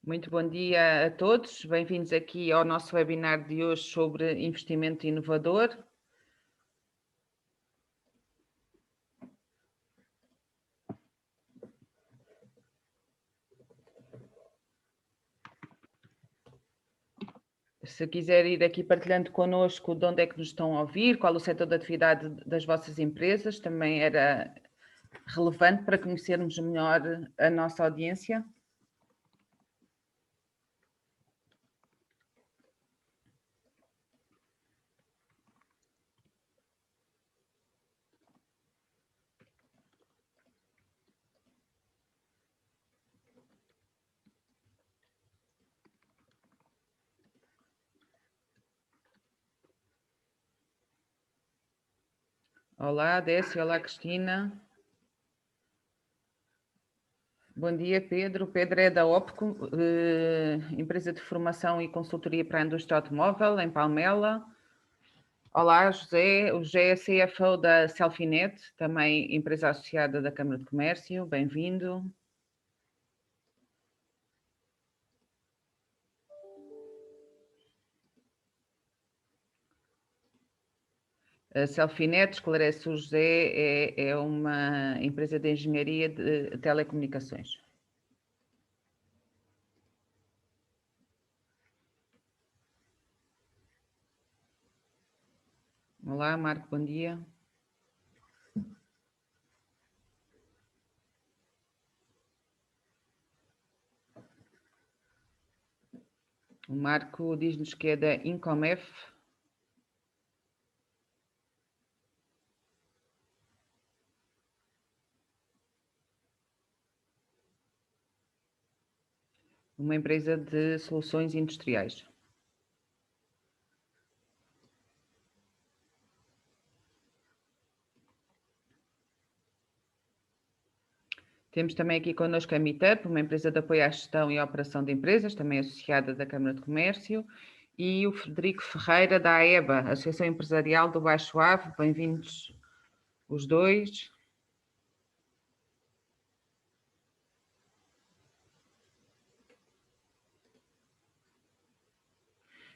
Muito bom dia a todos, bem-vindos aqui ao nosso webinar de hoje sobre investimento inovador. Se quiser ir aqui partilhando connosco de onde é que nos estão a ouvir, qual o setor de atividade das vossas empresas, também era relevante para conhecermos melhor a nossa audiência. Olá, Décia, olá, Cristina. Bom dia, Pedro. Pedro é da OPCO, empresa de formação e consultoria para a indústria automóvel, em Palmela. Olá, José. O José é CFO da Selfinet, também empresa associada da Câmara de Comércio. Bem-vindo. A Selfinet, esclarece o José, é uma empresa de engenharia de telecomunicações. Olá, Marco, bom dia. O Marco diz-nos que é da Incomef. Uma empresa de soluções industriais. Temos também aqui connosco a Meetup, uma empresa de apoio à gestão e operação de empresas, também associada da Câmara de Comércio, e o Frederico Ferreira, da AEBA, Associação Empresarial do Baixo Ave. Bem-vindos os dois.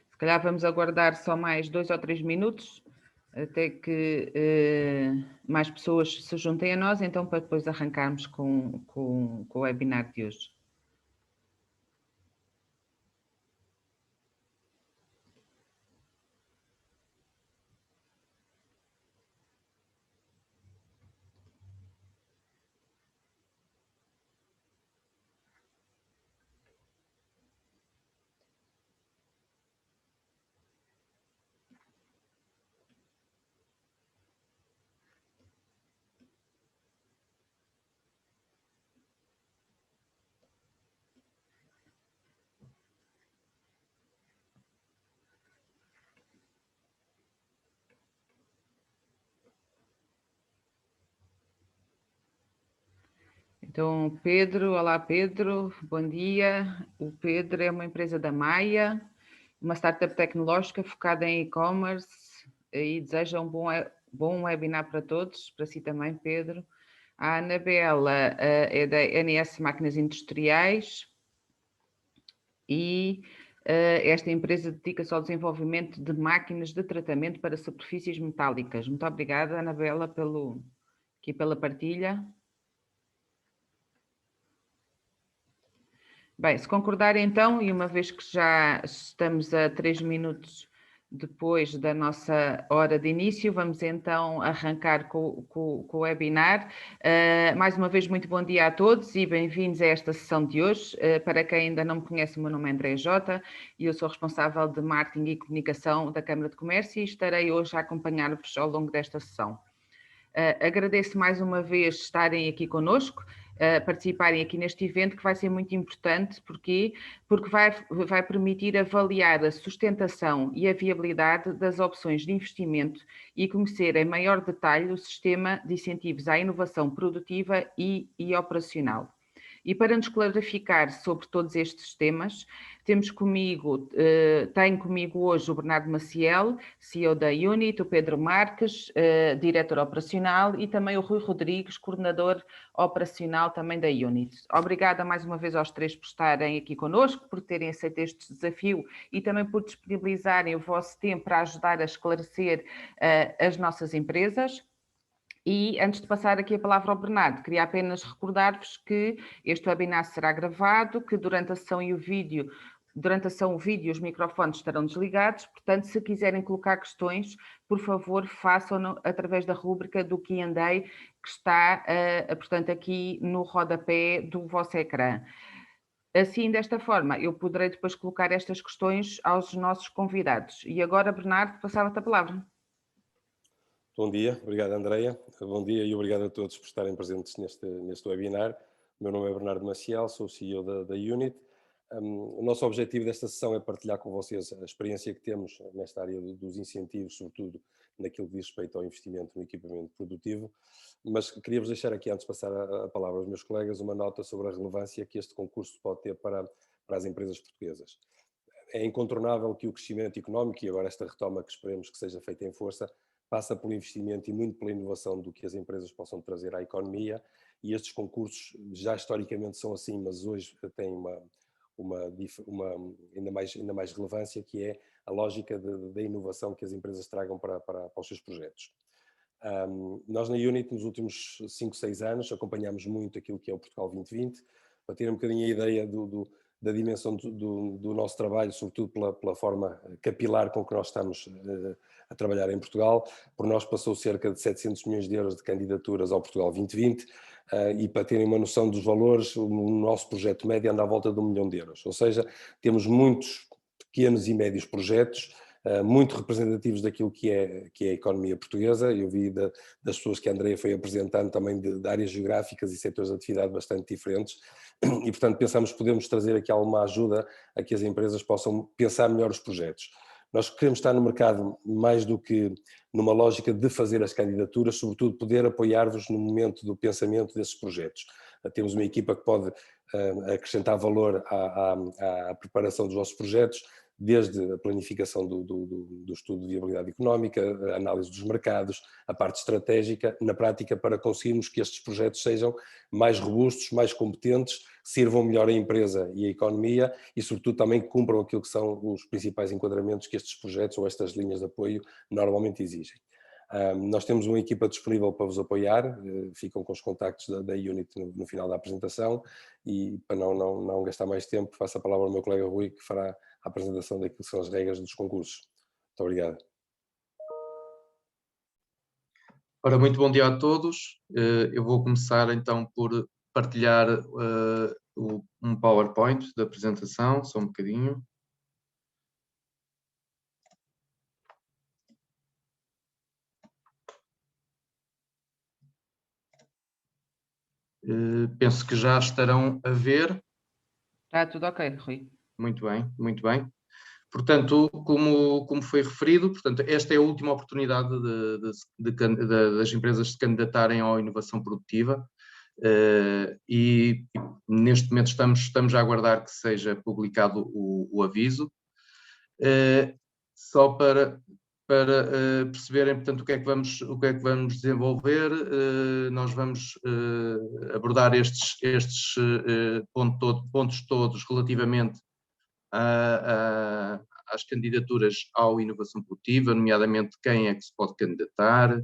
Se calhar vamos aguardar só mais 2 ou 3 minutos, até que mais pessoas se juntem a nós, então para depois arrancarmos com o webinar de hoje. Então, Pedro, olá Pedro, bom dia. O Pedro é uma empresa da Maia, uma startup tecnológica focada em e-commerce e deseja um bom webinar para todos, para si também, Pedro. A Anabela é da NS Máquinas Industriais e esta empresa dedica-se ao desenvolvimento de máquinas de tratamento para superfícies metálicas. Muito obrigada, Anabela, aqui pela partilha. Bem, se concordarem então, e uma vez que já estamos a 3 minutos depois da nossa hora de início, vamos então arrancar com o webinar. Mais uma vez, muito bom dia a todos e bem-vindos a esta sessão de hoje. Para quem ainda não me conhece, o meu nome é André Jota e eu sou responsável de Marketing e Comunicação da Câmara de Comércio e estarei hoje a acompanhar-vos ao longo desta sessão. Agradeço mais uma vez estarem aqui conosco, participarem aqui neste evento que vai ser muito importante. Porquê? Porque vai permitir avaliar a sustentação e a viabilidade das opções de investimento e conhecer em maior detalhe o sistema de incentivos à inovação produtiva e operacional. E para nos clarificar sobre todos estes temas, tenho comigo hoje o Bernardo Maciel, CEO da Unit, o Pedro Marques, diretor operacional, e também o Rui Rodrigues, coordenador operacional também da Unit. Obrigada mais uma vez aos três por estarem aqui connosco, por terem aceito este desafio e também por disponibilizarem o vosso tempo para ajudar a esclarecer as nossas empresas. E antes de passar aqui a palavra ao Bernardo, queria apenas recordar-vos que este webinar será gravado, que durante a sessão o vídeo e os microfones estarão desligados, portanto, se quiserem colocar questões, por favor, façam-no através da rúbrica do Q&A que está, portanto, aqui no rodapé do vosso ecrã. Assim, desta forma, eu poderei depois colocar estas questões aos nossos convidados. E agora, Bernardo, passava-te a palavra. Bom dia, obrigado Andreia, bom dia e obrigado a todos por estarem presentes neste webinar. O meu nome é Bernardo Maciel, sou o CEO da Unit. O nosso objetivo desta sessão é partilhar com vocês a experiência que temos nesta área dos incentivos, sobretudo naquilo que diz respeito ao investimento no equipamento produtivo, mas queria-vos deixar aqui, antes de passar a palavra aos meus colegas, uma nota sobre a relevância que este concurso pode ter para as empresas portuguesas. É incontornável que o crescimento económico, e agora esta retoma que esperemos que seja feita em força, passa pelo investimento e muito pela inovação do que as empresas possam trazer à economia, e estes concursos já historicamente são assim, mas hoje têm ainda mais relevância, que é a lógica da inovação que as empresas tragam para os seus projetos. Nós na Unit, nos últimos 5, 6 anos, acompanhamos muito aquilo que é o Portugal 2020, para ter um bocadinho a ideia da dimensão do nosso trabalho, sobretudo pela forma capilar com que nós estamos a trabalhar em Portugal. Por nós passou cerca de 700 milhões de euros de candidaturas ao Portugal 2020, e para terem uma noção dos valores, o nosso projeto médio anda à volta de 1 milhão de euros. Ou seja, temos muitos pequenos e médios projetos, muito representativos daquilo que é a economia portuguesa. Eu vi das pessoas que a Andreia foi apresentando também de áreas geográficas e setores de atividade bastante diferentes, e portanto pensamos que podemos trazer aqui alguma ajuda a que as empresas possam pensar melhor os projetos. Nós queremos estar no mercado mais do que numa lógica de fazer as candidaturas, sobretudo poder apoiar-vos no momento do pensamento desses projetos. Temos uma equipa que pode acrescentar valor à preparação dos vossos projetos, desde a planificação do estudo de viabilidade económica, a análise dos mercados, a parte estratégica, na prática, para conseguirmos que estes projetos sejam mais robustos, mais competentes, sirvam melhor a empresa e a economia e, sobretudo, também cumpram aquilo que são os principais enquadramentos que estes projetos ou estas linhas de apoio normalmente exigem. Nós temos uma equipa disponível para vos apoiar, ficam com os contactos da Unit no final da apresentação, e para não gastar mais tempo, passo a palavra ao meu colega Rui, que fará a apresentação daquilo que são as regras dos concursos. Muito obrigado. Ora, muito bom dia a todos. Eu vou começar então por partilhar um PowerPoint da apresentação, só um bocadinho. Penso que já estarão a ver. Está tudo ok, Rui. Muito bem, muito bem. Portanto, como foi referido, portanto, esta é a última oportunidade das empresas se candidatarem à inovação produtiva, e neste momento estamos a aguardar que seja publicado o aviso. Só para perceberem, portanto, o que é que vamos desenvolver. Nós vamos abordar estes pontos todos relativamente às candidaturas à inovação produtiva, nomeadamente quem é que se pode candidatar,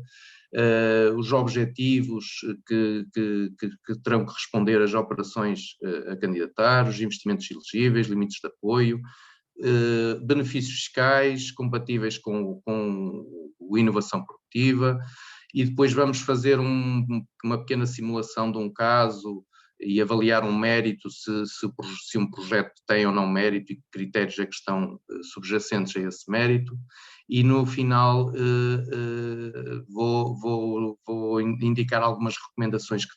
os objetivos que terão que responder as operações a candidatar, os investimentos elegíveis, limites de apoio, benefícios fiscais compatíveis com a inovação produtiva, e depois vamos fazer uma pequena simulação de um caso e avaliar um mérito, se um projeto tem ou não mérito e que critérios é que estão subjacentes a esse mérito, e no final vou indicar algumas recomendações que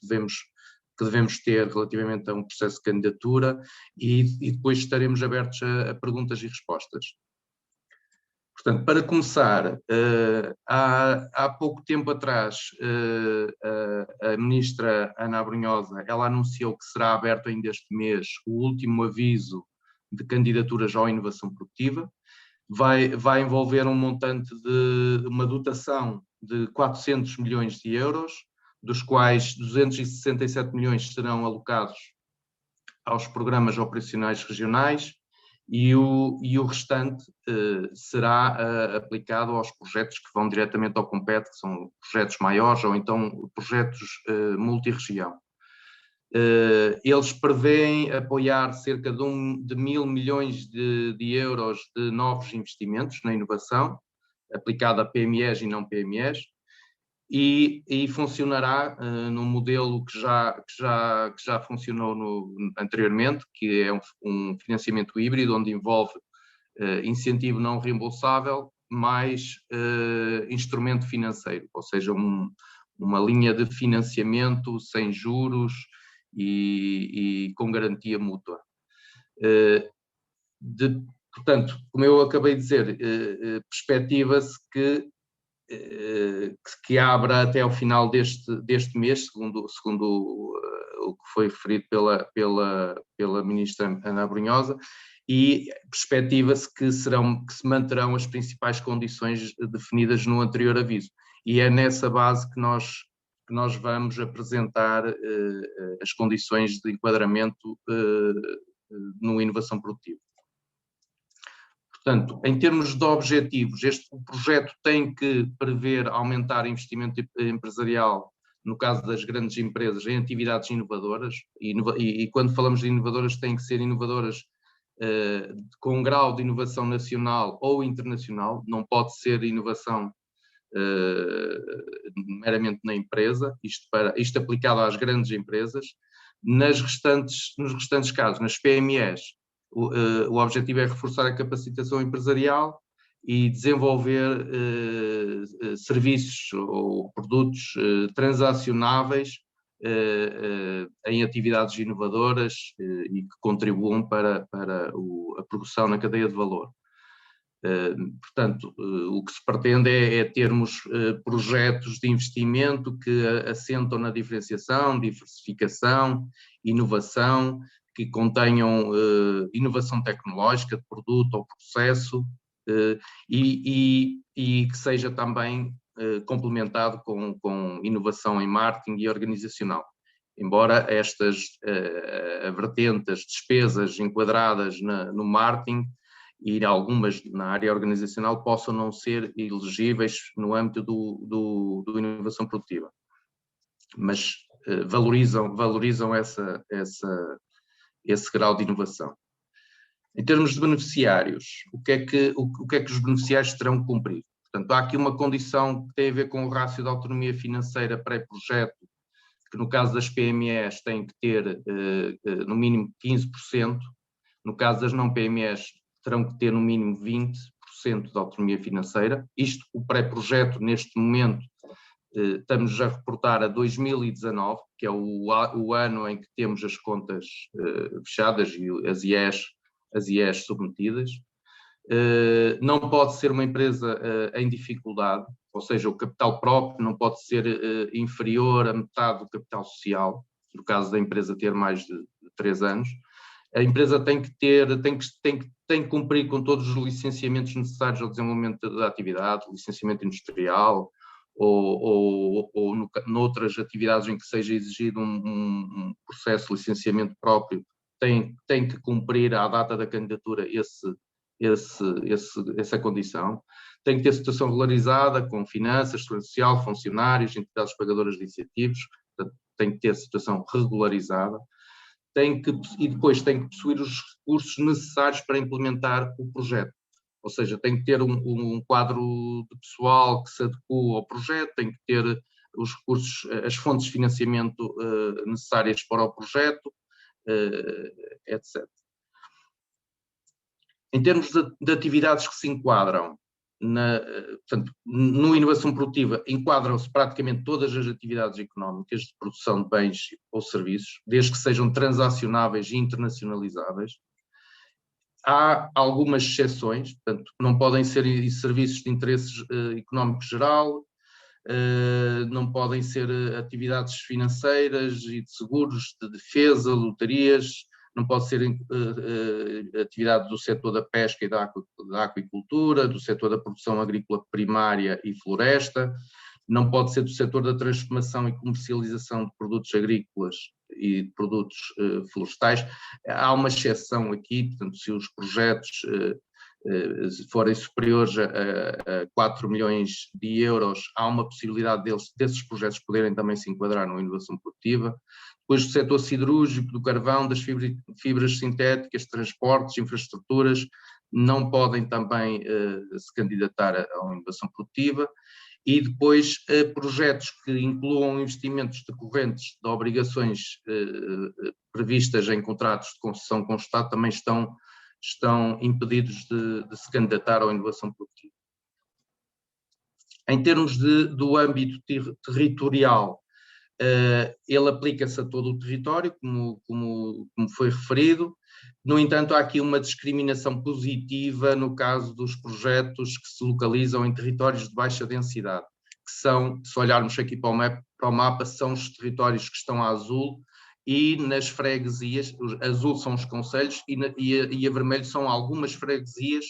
devemos ter relativamente a um processo de candidatura, e depois estaremos abertos a perguntas e respostas. Portanto, para começar, há pouco tempo atrás, a ministra Ana Abrunhosa, ela anunciou que será aberto ainda este mês o último aviso de candidaturas à inovação produtiva. Vai envolver um montante de uma dotação de 400 milhões de euros, dos quais 267 milhões serão alocados aos programas operacionais regionais, e o restante será aplicado aos projetos que vão diretamente ao Compete, que são projetos maiores ou então projetos multirregião. Eles prevêem apoiar cerca de 1.000 milhões de euros de novos investimentos na inovação, aplicado a PMEs e não PMEs, e funcionará num modelo que já funcionou anteriormente, que é um financiamento híbrido, onde envolve incentivo não reembolsável mais instrumento financeiro, ou seja, uma linha de financiamento sem juros e com garantia mútua. Portanto, como eu acabei de dizer, perspectiva-se que abra até ao final deste mês, segundo o que foi referido pela ministra Ana Abrunhosa, e perspectiva-se que se manterão as principais condições definidas no anterior aviso. E é nessa base que nós vamos apresentar as condições de enquadramento no inovação produtiva. Portanto, em termos de objetivos, o projeto tem que prever aumentar investimento empresarial, no caso das grandes empresas, em atividades inovadoras, e quando falamos de inovadoras, têm que ser inovadoras com um grau de inovação nacional ou internacional, não pode ser inovação meramente na empresa, isto aplicado às grandes empresas. Nos restantes casos, nas PMEs, o objetivo é reforçar a capacitação empresarial e desenvolver serviços ou produtos transacionáveis em atividades inovadoras e que contribuam para a produção na cadeia de valor. Portanto, o que se pretende é termos projetos de investimento que assentam na diferenciação, diversificação, inovação, que contenham inovação tecnológica de produto ou processo e que seja também complementado com inovação em marketing e organizacional. Embora estas vertentes, despesas enquadradas no marketing e algumas na área organizacional possam não ser elegíveis no âmbito do inovação produtiva, mas valorizam esse grau de inovação. Em termos de beneficiários, o que é que os beneficiários terão que cumprir? Portanto, há aqui uma condição que tem a ver com o rácio de autonomia financeira pré-projeto, que no caso das PMEs tem que ter no mínimo 15%, no caso das não PMEs terão que ter no mínimo 20% de autonomia financeira. Isto, o pré-projeto, neste momento, estamos a reportar a 2019, que é o ano em que temos as contas fechadas e as IEs submetidas. Não pode ser uma empresa em dificuldade, ou seja, o capital próprio não pode ser inferior a metade do capital social, no caso da empresa ter mais de 3 anos. A empresa tem que cumprir com todos os licenciamentos necessários ao desenvolvimento da atividade, licenciamento industrial, ou noutras atividades em que seja exigido um processo de licenciamento próprio, tem que cumprir à data da candidatura essa condição. Tem que ter situação regularizada com finanças, segurança social, funcionários, entidades pagadoras de incentivos, portanto, tem que ter situação regularizada. E depois tem que possuir os recursos necessários para implementar o projeto. Ou seja, tem que ter um quadro de pessoal que se adequa ao projeto, tem que ter os recursos, as fontes de financiamento necessárias para o projeto, etc. Em termos de atividades que se enquadram, portanto, no inovação produtiva, enquadram-se praticamente todas as atividades económicas de produção de bens ou serviços, desde que sejam transacionáveis e internacionalizáveis. Há algumas exceções, portanto, não podem ser serviços de interesse económico geral, não podem ser atividades financeiras e de seguros, de defesa, lotarias, não pode ser atividade do setor da pesca e da aquicultura, do setor da produção agrícola primária e floresta, não pode ser do setor da transformação e comercialização de produtos agrícolas e de produtos florestais. Há uma exceção aqui, portanto, se os projetos forem superiores a 4 milhões de euros, há uma possibilidade desses projetos poderem também se enquadrar numa inovação produtiva. Depois do setor siderúrgico, do carvão, das fibras sintéticas, transportes, infraestruturas, não podem também se candidatar a uma inovação produtiva. E depois projetos que incluam investimentos decorrentes de obrigações previstas em contratos de concessão com o Estado também estão impedidos de se candidatar à inovação produtiva. Em termos do âmbito territorial, ele aplica-se a todo o território, como foi referido. No entanto, há aqui uma discriminação positiva no caso dos projetos que se localizam em territórios de baixa densidade, que são, se olharmos aqui para o mapa, são os territórios que estão a azul, e nas freguesias, azul são os concelhos e a vermelho são algumas freguesias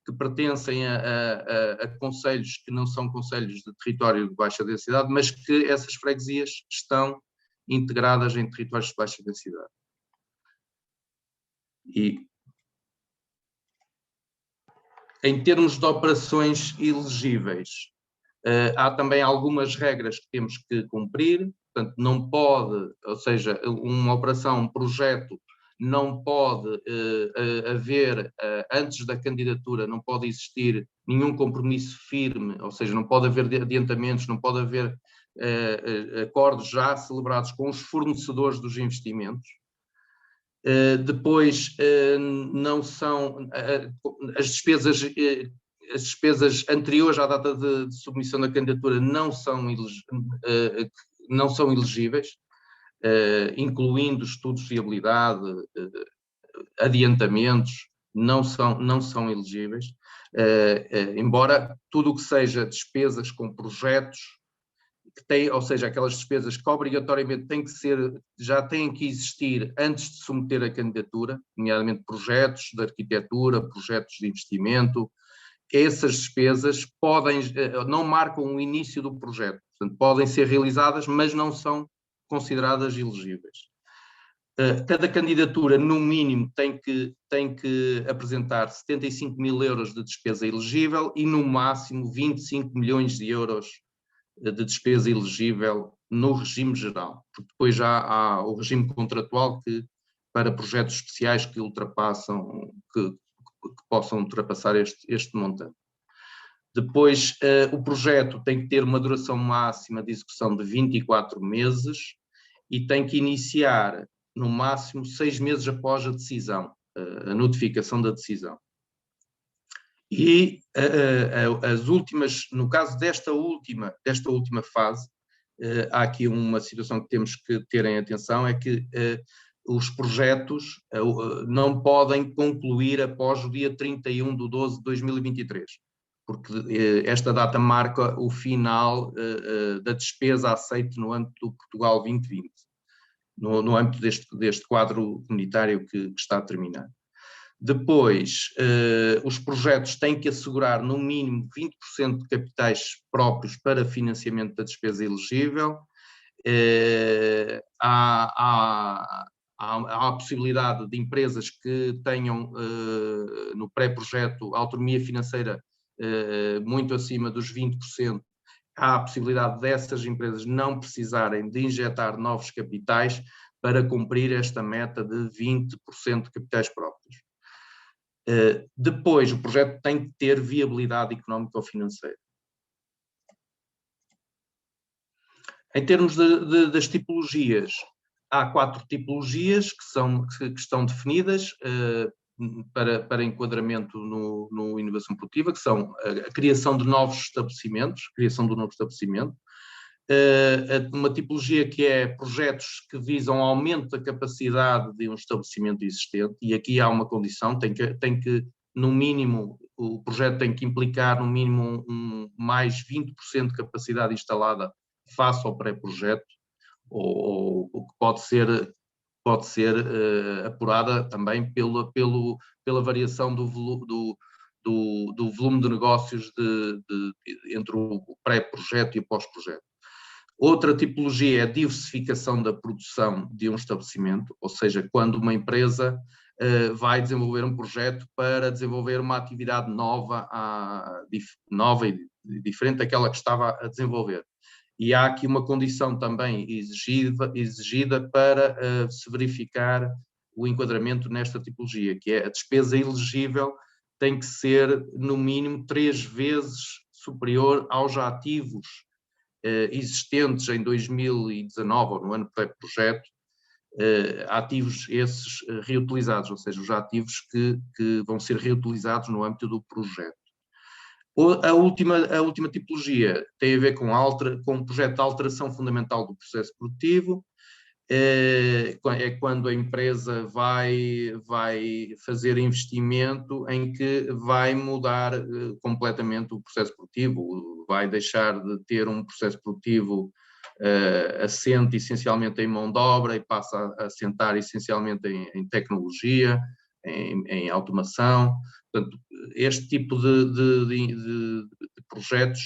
que pertencem a concelhos que não são concelhos de território de baixa densidade, mas que essas freguesias estão integradas em territórios de baixa densidade. E em termos de operações elegíveis, há também algumas regras que temos que cumprir. Portanto, não pode, ou seja, uma operação, um projeto, não pode haver, antes da candidatura, não pode existir nenhum compromisso firme, ou seja, não pode haver adiantamentos, não pode haver acordos já celebrados com os fornecedores dos investimentos. Depois, não são as despesas anteriores à data de submissão da candidatura não são elegíveis, incluindo estudos de viabilidade, adiantamentos, não são elegíveis, embora tudo o que seja despesas com projetos, ou seja, aquelas despesas que obrigatoriamente já têm que existir antes de submeter a candidatura, nomeadamente projetos de arquitetura, projetos de investimento. Essas despesas não marcam o início do projeto, portanto, podem ser realizadas, mas não são consideradas elegíveis. Cada candidatura, no mínimo, tem que apresentar 75 mil euros de despesa elegível e, no máximo, 25 milhões de euros de despesa elegível no regime geral, porque depois já há o regime contratual para projetos especiais que possam ultrapassar este montante. Depois, o projeto tem que ter uma duração máxima de execução de 24 meses e tem que iniciar, no máximo, 6 meses após a decisão, a notificação da decisão. E as últimas, no caso desta última fase, há aqui uma situação que temos que ter em atenção, é que os projetos não podem concluir após o dia 31/12/2023, porque esta data marca o final da despesa aceite no âmbito do Portugal 2020, no âmbito deste quadro comunitário que está a terminar. Depois, os projetos têm que assegurar no mínimo 20% de capitais próprios para financiamento da despesa elegível. Há a possibilidade de empresas que tenham no pré-projeto autonomia financeira muito acima dos 20%, há a possibilidade dessas empresas não precisarem de injetar novos capitais para cumprir esta meta de 20% de capitais próprios. Depois, o projeto tem que ter viabilidade económica ou financeira. Em termos das tipologias, há 4 tipologias que estão definidas para enquadramento no inovação produtiva, que são a criação de novos estabelecimentos, criação do novo estabelecimento, uma tipologia que é projetos que visam aumento da capacidade de um estabelecimento existente, e aqui há uma condição, tem que no mínimo, o projeto tem que implicar no mínimo mais 20% de capacidade instalada face ao pré-projeto, ou que pode ser apurada também pela variação do volume de negócios entre o pré-projeto e o pós-projeto. Outra tipologia é a diversificação da produção de um estabelecimento, ou seja, quando uma empresa vai desenvolver um projeto para desenvolver uma atividade nova e diferente daquela que estava a desenvolver. E há aqui uma condição também exigida para se verificar o enquadramento nesta tipologia, que é a despesa elegível tem que ser, no mínimo, 3 vezes superior aos ativos existentes em 2019, ou no ano pré-projeto, ativos esses reutilizados, ou seja, os ativos que vão ser reutilizados no âmbito do projeto. A última tipologia tem a ver com um projeto de alteração fundamental do processo produtivo. É quando a empresa vai fazer investimento em que vai mudar completamente o processo produtivo, vai deixar de ter um processo produtivo assente essencialmente em mão de obra e passa a assentar essencialmente em tecnologia, em automação. Portanto, este tipo de projetos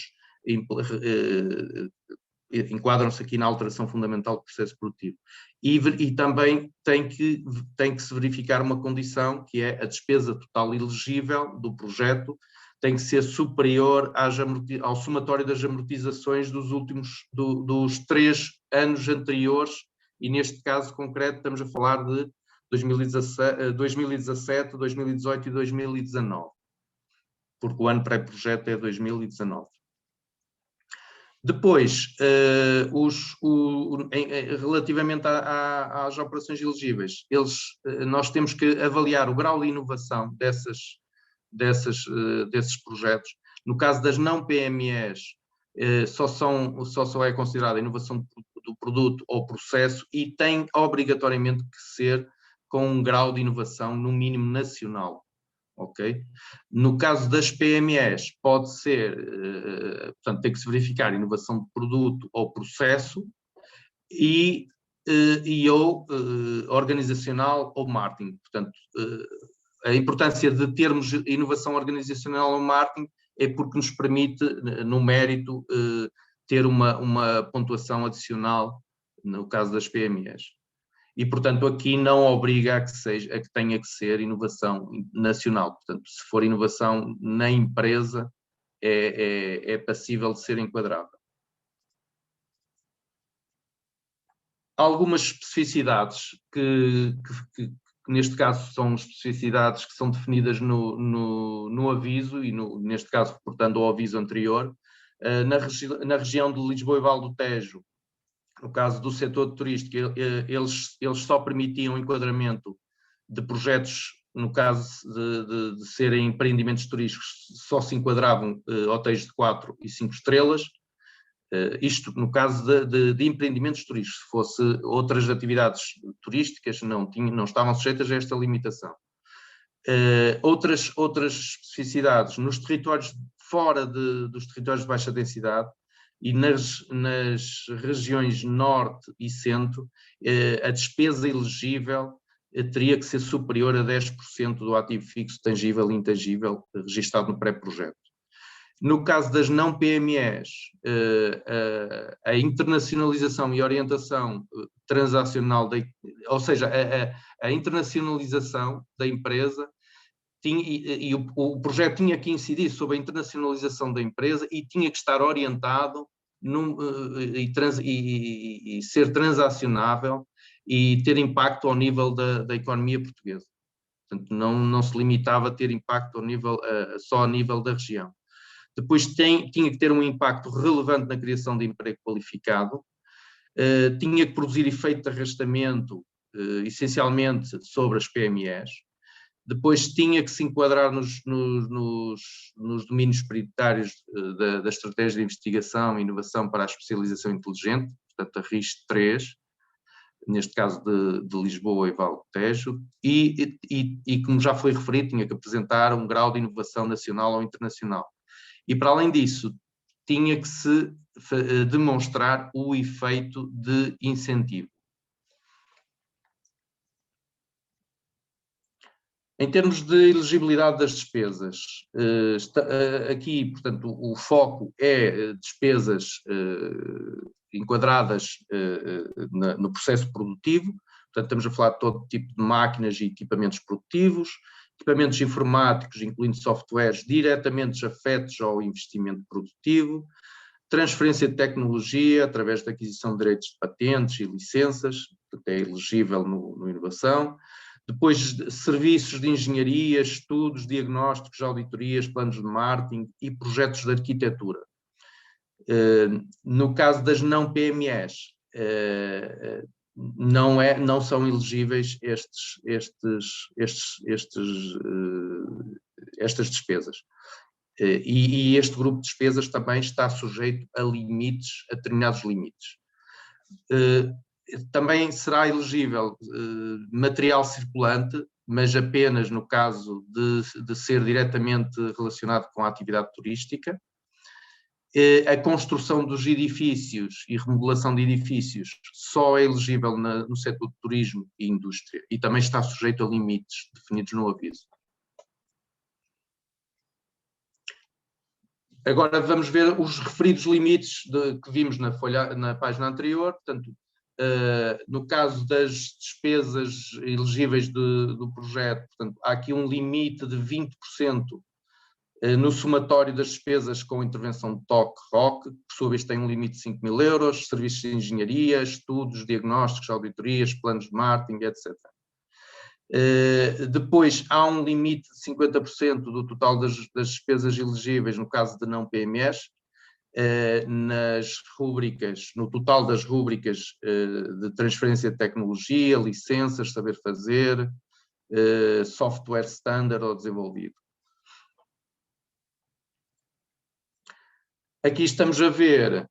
enquadram-se aqui na alteração fundamental do processo produtivo. E também tem que se verificar uma condição, que é a despesa total elegível do projeto tem que ser superior ao somatório das amortizações dos 3 anos anteriores, e neste caso concreto estamos a falar de 2017, 2018 e 2019, porque o ano pré-projeto é 2019. Depois, relativamente às operações elegíveis, nós temos que avaliar o grau de inovação desses projetos. No caso das não PMEs, só é considerada inovação do produto ou processo e tem obrigatoriamente que ser com um grau de inovação no mínimo nacional. Ok? No caso das PMEs, pode ser, portanto, tem que se verificar inovação de produto ou processo ou organizacional ou marketing. Portanto, a importância de termos inovação organizacional ou marketing é porque nos permite, no mérito, ter uma pontuação adicional no caso das PMEs. E, portanto, aqui não obriga a que tenha que ser inovação nacional. Portanto, se for inovação na empresa, é passível de ser enquadrável. Algumas especificidades que neste caso são especificidades que são definidas no aviso e, neste caso, reportando ao aviso anterior. Na região de Lisboa e Val do Tejo, no caso do setor turístico, eles só permitiam enquadramento de projetos, no caso de serem empreendimentos turísticos, só se enquadravam hotéis de 4 e 5 estrelas. Isto no caso de empreendimentos turísticos. Se fosse outras atividades turísticas, não estavam sujeitas a esta limitação. Outras especificidades nos territórios fora dos territórios de baixa densidade e nas regiões norte e centro, a despesa elegível teria que ser superior a 10% do ativo fixo tangível e intangível registado no pré-projeto. No caso das não PMEs, a internacionalização e orientação transacional, ou seja, a internacionalização da empresa, o projeto tinha que incidir sobre a internacionalização da empresa e tinha que estar orientado e ser transacionável e ter impacto ao nível da economia portuguesa. Portanto, não se limitava a ter impacto só ao nível da região. Depois tinha que ter um impacto relevante na criação de emprego qualificado, tinha que produzir efeito de arrastamento, essencialmente sobre as PMEs, Depois tinha que se enquadrar nos domínios prioritários da estratégia de investigação e inovação para a especialização inteligente, portanto a RIS3, neste caso de Lisboa e Vale do Tejo, e como já foi referido, tinha que apresentar um grau de inovação nacional ou internacional. E para além disso, tinha que se demonstrar o efeito de incentivo. Em termos de elegibilidade das despesas, aqui, portanto, o foco é despesas enquadradas no processo produtivo, portanto, estamos a falar de todo tipo de máquinas e equipamentos produtivos, equipamentos informáticos, incluindo softwares diretamente afetos ao investimento produtivo, transferência de tecnologia através da aquisição de direitos de patentes e licenças, portanto, é elegível no inovação. Depois, serviços de engenharia, estudos, diagnósticos, auditorias, planos de marketing e projetos de arquitetura. No caso das não PMEs, não são elegíveis estas despesas. E este grupo de despesas também está sujeito a limites, a determinados limites. Também será elegível material circulante, mas apenas no caso de ser diretamente relacionado com a atividade turística. A construção dos edifícios e remodelação de edifícios só é elegível no setor de turismo e indústria e também está sujeito a limites definidos no aviso. Agora vamos ver os referidos limites que vimos na página anterior. Portanto, no caso das despesas elegíveis do projeto, portanto, há aqui um limite de 20% no somatório das despesas com intervenção de TOC-ROC, que por sua vez tem um limite de 5.000 euros, serviços de engenharia, estudos, diagnósticos, auditorias, planos de marketing, etc. Depois há um limite de 50% do total das despesas elegíveis no caso de não PMEs, nas rúbricas, no total das rúbricas de transferência de tecnologia, licenças, saber fazer, software standard ou desenvolvido. Aqui estamos a ver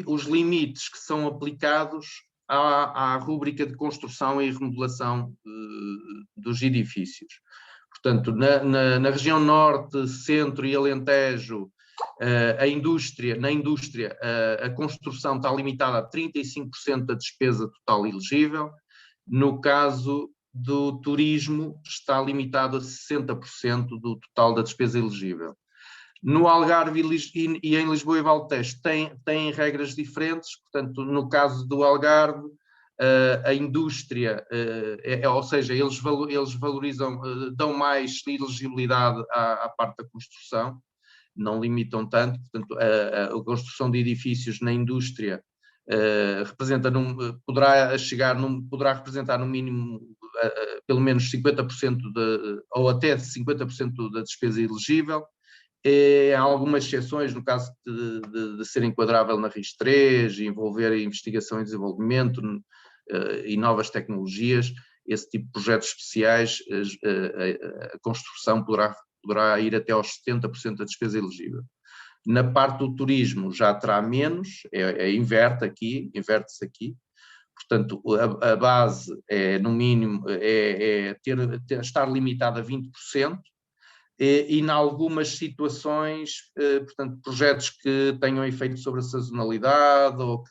os limites que são aplicados à rúbrica de construção e remodelação dos edifícios. Portanto, na região norte, centro e alentejo, na indústria, a construção está limitada a 35% da despesa total elegível. No caso do turismo, está limitado a 60% do total da despesa elegível. No Algarve e em Lisboa e Vale do Tejo têm regras diferentes, portanto, no caso do Algarve, a indústria, ou seja, eles valorizam, dão mais elegibilidade à parte da construção, não limitam tanto, portanto, a construção de edifícios na indústria poderá representar no mínimo pelo menos 50% ou até 50% da despesa elegível. Há algumas exceções, no caso de ser enquadrável na RIS3, envolver investigação e desenvolvimento e novas tecnologias, esse tipo de projetos especiais, a construção poderá ir até aos 70% da despesa elegível. Na parte do turismo já terá menos, inverte-se aqui, portanto a base é no mínimo estar limitada a 20%, e em algumas situações, portanto, projetos que tenham efeito sobre a sazonalidade ou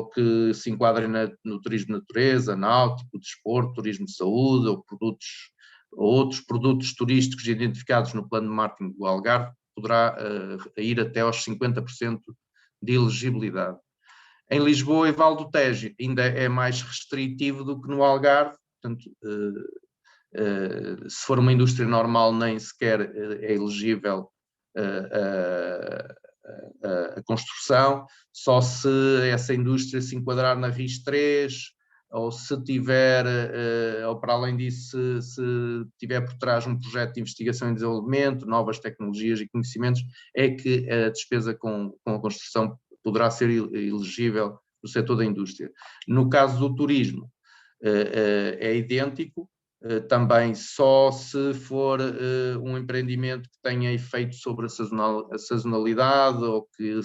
que se enquadrem no turismo de natureza, náutico, desporto, turismo de saúde ou outros produtos turísticos identificados no plano de marketing do Algarve, poderá ir até aos 50% de elegibilidade. Em Lisboa e Vale do Tejo ainda é mais restritivo do que no Algarve, portanto, se for uma indústria normal, nem sequer é elegível a construção, só se essa indústria se enquadrar na RIS3, ou se tiver, ou para além disso, se tiver por trás um projeto de investigação e desenvolvimento, novas tecnologias e conhecimentos, é que a despesa com a construção poderá ser elegível no setor da indústria. No caso do turismo, é idêntico. Também só se for um empreendimento que tenha efeito sobre a sazonalidade ou que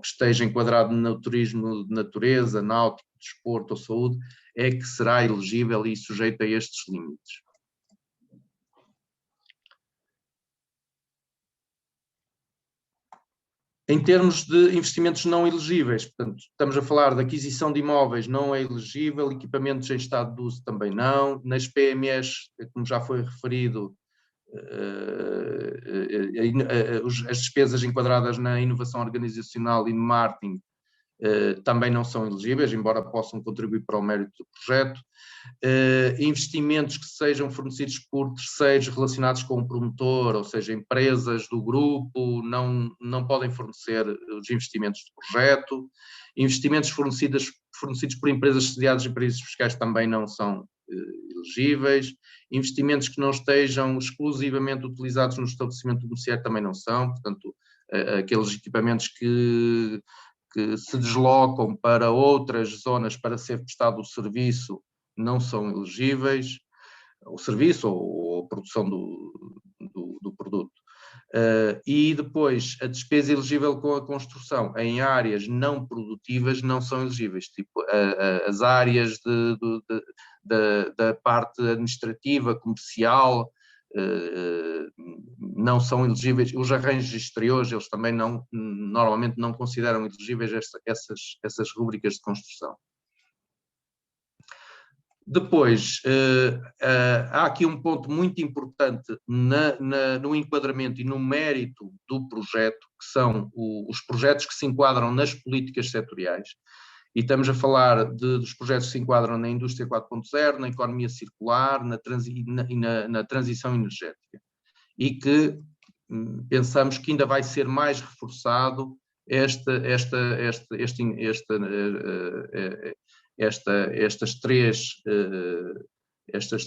esteja enquadrado no turismo de natureza, náutico, desporto ou saúde, é que será elegível e sujeito a estes limites. Em termos de investimentos não elegíveis, portanto, estamos a falar de aquisição de imóveis, não é elegível, equipamentos em estado de uso também não, nas PMEs, como já foi referido, as despesas enquadradas na inovação organizacional e no marketing também não são elegíveis, embora possam contribuir para o mérito do projeto. Investimentos que sejam fornecidos por terceiros relacionados com o promotor, ou seja, empresas do grupo, não podem fornecer os investimentos do projeto. Investimentos fornecidos por empresas sediadas em paraísos fiscais também não são elegíveis. Investimentos que não estejam exclusivamente utilizados no estabelecimento comercial também não são, portanto, aqueles equipamentos que se deslocam para outras zonas para ser prestado o serviço não são elegíveis, o serviço ou a produção do produto. E depois, a despesa elegível com a construção em áreas não produtivas não são elegíveis, tipo as áreas da parte administrativa, comercial, não são elegíveis. Os arranjos exteriores, eles também normalmente não consideram elegíveis essas rubricas de construção. Depois, há aqui um ponto muito importante no enquadramento e no mérito do projeto, que são os projetos que se enquadram nas políticas setoriais. E estamos a falar dos projetos que se enquadram na indústria 4.0, na economia circular, na transição energética. E que pensamos que ainda vai ser mais reforçado estas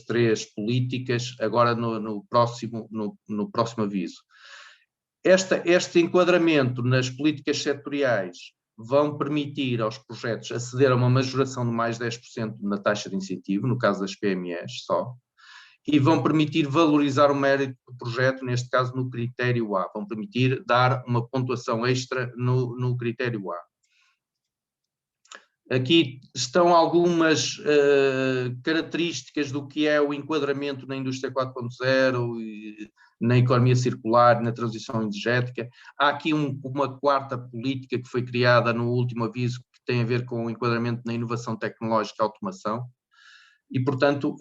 três políticas agora no próximo aviso. Este enquadramento nas políticas setoriais vão permitir aos projetos aceder a uma majoração de mais 10% na taxa de incentivo, no caso das PMEs só, e vão permitir valorizar o mérito do projeto, neste caso no critério A, vão permitir dar uma pontuação extra no critério A. Aqui estão algumas características do que é o enquadramento na indústria 4.0, na economia circular, na transição energética. Há aqui uma quarta política que foi criada no último aviso, que tem a ver com o enquadramento na inovação tecnológica e automação. E, portanto,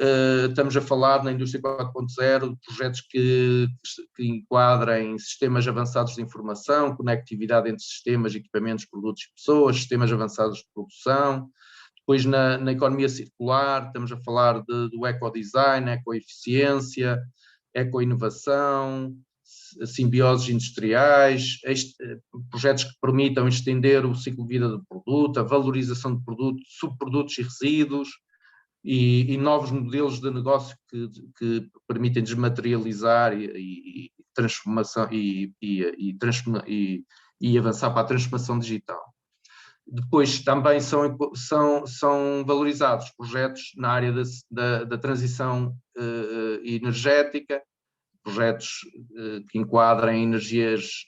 estamos a falar na indústria 4.0 de projetos que enquadrem sistemas avançados de informação, conectividade entre sistemas, equipamentos, produtos e pessoas, sistemas avançados de produção. Depois, na economia circular, estamos a falar do ecodesign, ecoeficiência, ecoinovação, simbioses industriais, projetos que permitam estender o ciclo de vida do produto, a valorização de produtos, subprodutos e resíduos, e novos modelos de negócio que permitem desmaterializar e transformação e avançar para a transformação digital. Depois também são valorizados projetos na área da transição energética, projetos que enquadrem energias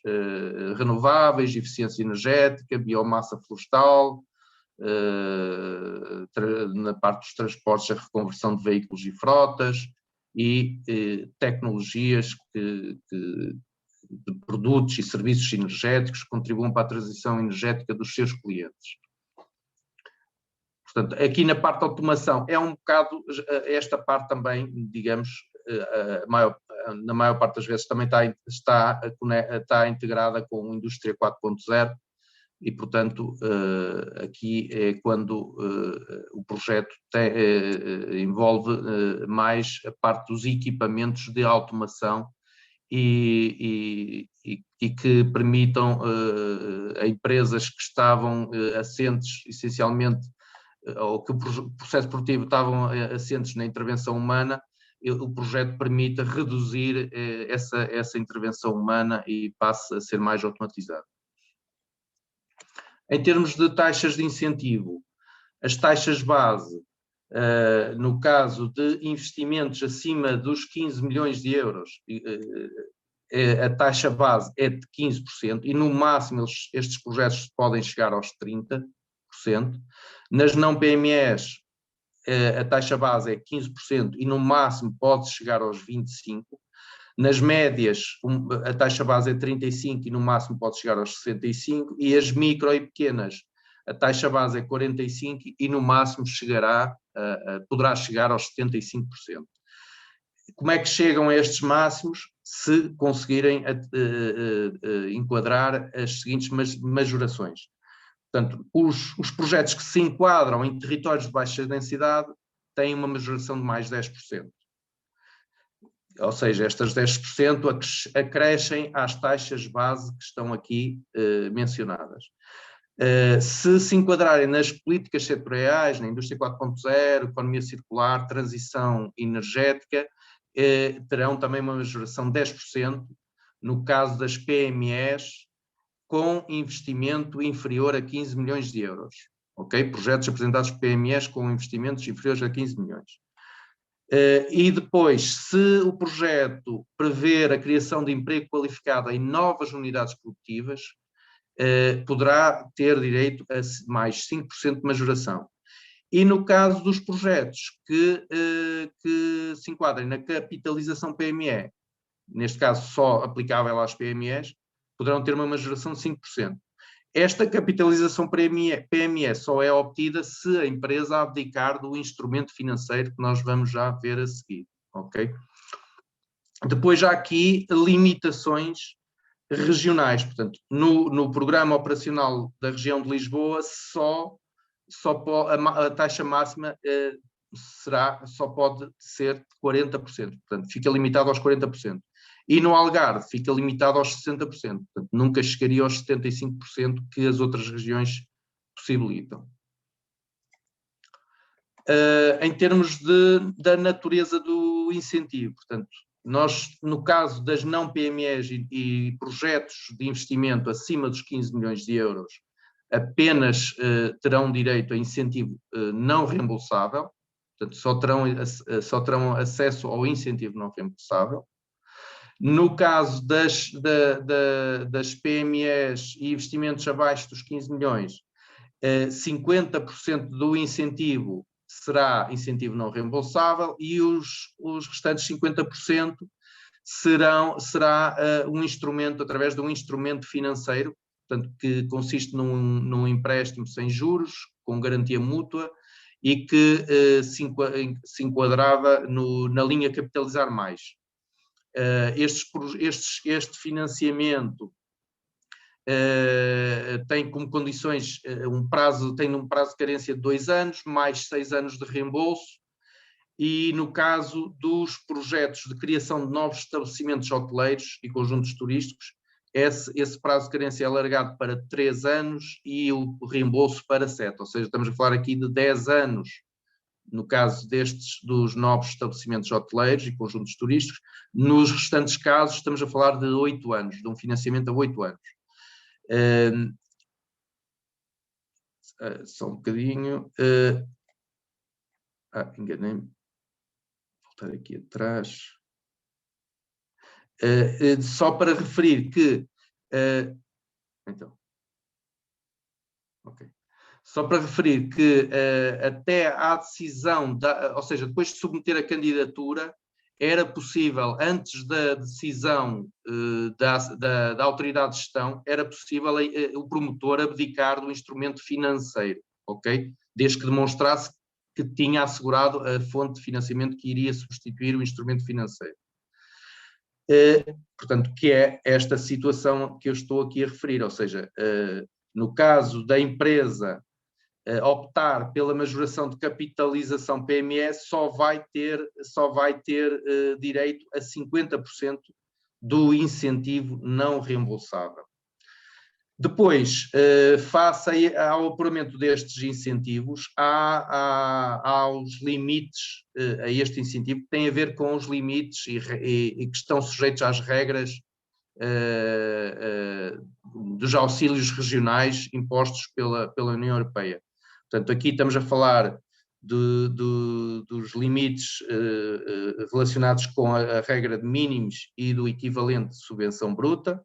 renováveis, eficiência energética, biomassa florestal, na parte dos transportes, a reconversão de veículos e frotas e tecnologias de produtos e serviços energéticos que contribuam para a transição energética dos seus clientes. Portanto, aqui na parte da automação é um bocado, esta parte também, digamos, na maior parte das vezes também está integrada com a indústria 4.0, e, portanto, aqui é quando o projeto envolve mais a parte dos equipamentos de automação e que permitam a empresas que estavam assentes, essencialmente, ou que o processo produtivo estavam assentes na intervenção humana, o projeto permita reduzir essa intervenção humana e passe a ser mais automatizado. Em termos de taxas de incentivo, as taxas base no caso de investimentos acima dos 15 milhões de euros, a taxa base é de 15% e no máximo estes projetos podem chegar aos 30%. Nas não PMEs, a taxa base é 15% e no máximo pode chegar aos 25%. Nas médias, a taxa base é 35% e no máximo pode chegar aos 65%. E as micro e pequenas, a taxa base é 45% e no máximo poderá chegar aos 75%. Como é que chegam a estes máximos? Se conseguirem enquadrar as seguintes majorações. Portanto, os projetos que se enquadram em territórios de baixa densidade têm uma majoração de mais 10%. Ou seja, estas 10% acrescem às taxas base que estão aqui mencionadas. Se enquadrarem nas políticas setoriais, na indústria 4.0, economia circular, transição energética, terão também uma majoração de 10% no caso das PMEs com investimento inferior a 15 milhões de euros. Ok? Projetos apresentados por PMEs com investimentos inferiores a 15 milhões. E depois, se o projeto prever a criação de emprego qualificado em novas unidades produtivas, poderá ter direito a mais 5% de majoração. E no caso dos projetos que se enquadrem na capitalização PME, neste caso só aplicável às PMEs, poderão ter uma majoração de 5%. Esta capitalização PME só é obtida se a empresa abdicar do instrumento financeiro que nós vamos já ver a seguir. Okay? Depois há aqui limitações regionais. Portanto, no programa operacional da região de Lisboa, a taxa máxima só pode ser de 40%. Portanto, fica limitado aos 40%. E no Algarve fica limitado aos 60%. Portanto, nunca chegaria aos 75% que as outras regiões possibilitam. Em termos da natureza do incentivo, portanto, nós, no caso das não PMEs e projetos de investimento acima dos 15 milhões de euros, apenas terão direito a incentivo não reembolsável, portanto, só terão acesso ao incentivo não reembolsável. No caso das PMEs e investimentos abaixo dos 15 milhões, 50% do incentivo será incentivo não reembolsável e os restantes 50% será um instrumento, através de um instrumento financeiro, portanto, que consiste num empréstimo sem juros, com garantia mútua e que se enquadrava na linha Capitalizar Mais. Este financiamento tem como condições tem um prazo de carência de 2 anos, mais 6 anos de reembolso, e no caso dos projetos de criação de novos estabelecimentos hoteleiros e conjuntos turísticos, esse prazo de carência é alargado para 3 anos e o reembolso para 7, ou seja, estamos a falar aqui de 10 anos no caso dos novos estabelecimentos hoteleiros e conjuntos turísticos. Nos restantes casos estamos a falar de 8 anos, de um financiamento a 8 anos. Só um bocadinho. Enganei-me. Vou voltar aqui atrás. Só para referir que... então. Ok. Só para referir que até à decisão, ou seja, depois de submeter a candidatura, era possível, antes da decisão da autoridade de gestão, era possível o promotor abdicar do instrumento financeiro, ok? Desde que demonstrasse que tinha assegurado a fonte de financiamento que iria substituir o instrumento financeiro. Portanto, que é esta situação que eu estou aqui a referir, ou seja, no caso da empresa optar pela majoração de capitalização PME, só vai ter direito a 50% do incentivo não reembolsável. Depois, face ao apuramento destes incentivos, há os limites a este incentivo, que têm a ver com os limites e que estão sujeitos às regras dos auxílios regionais impostos pela União Europeia. Portanto, aqui estamos a falar dos limites relacionados com a regra de mínimos e do equivalente de subvenção bruta,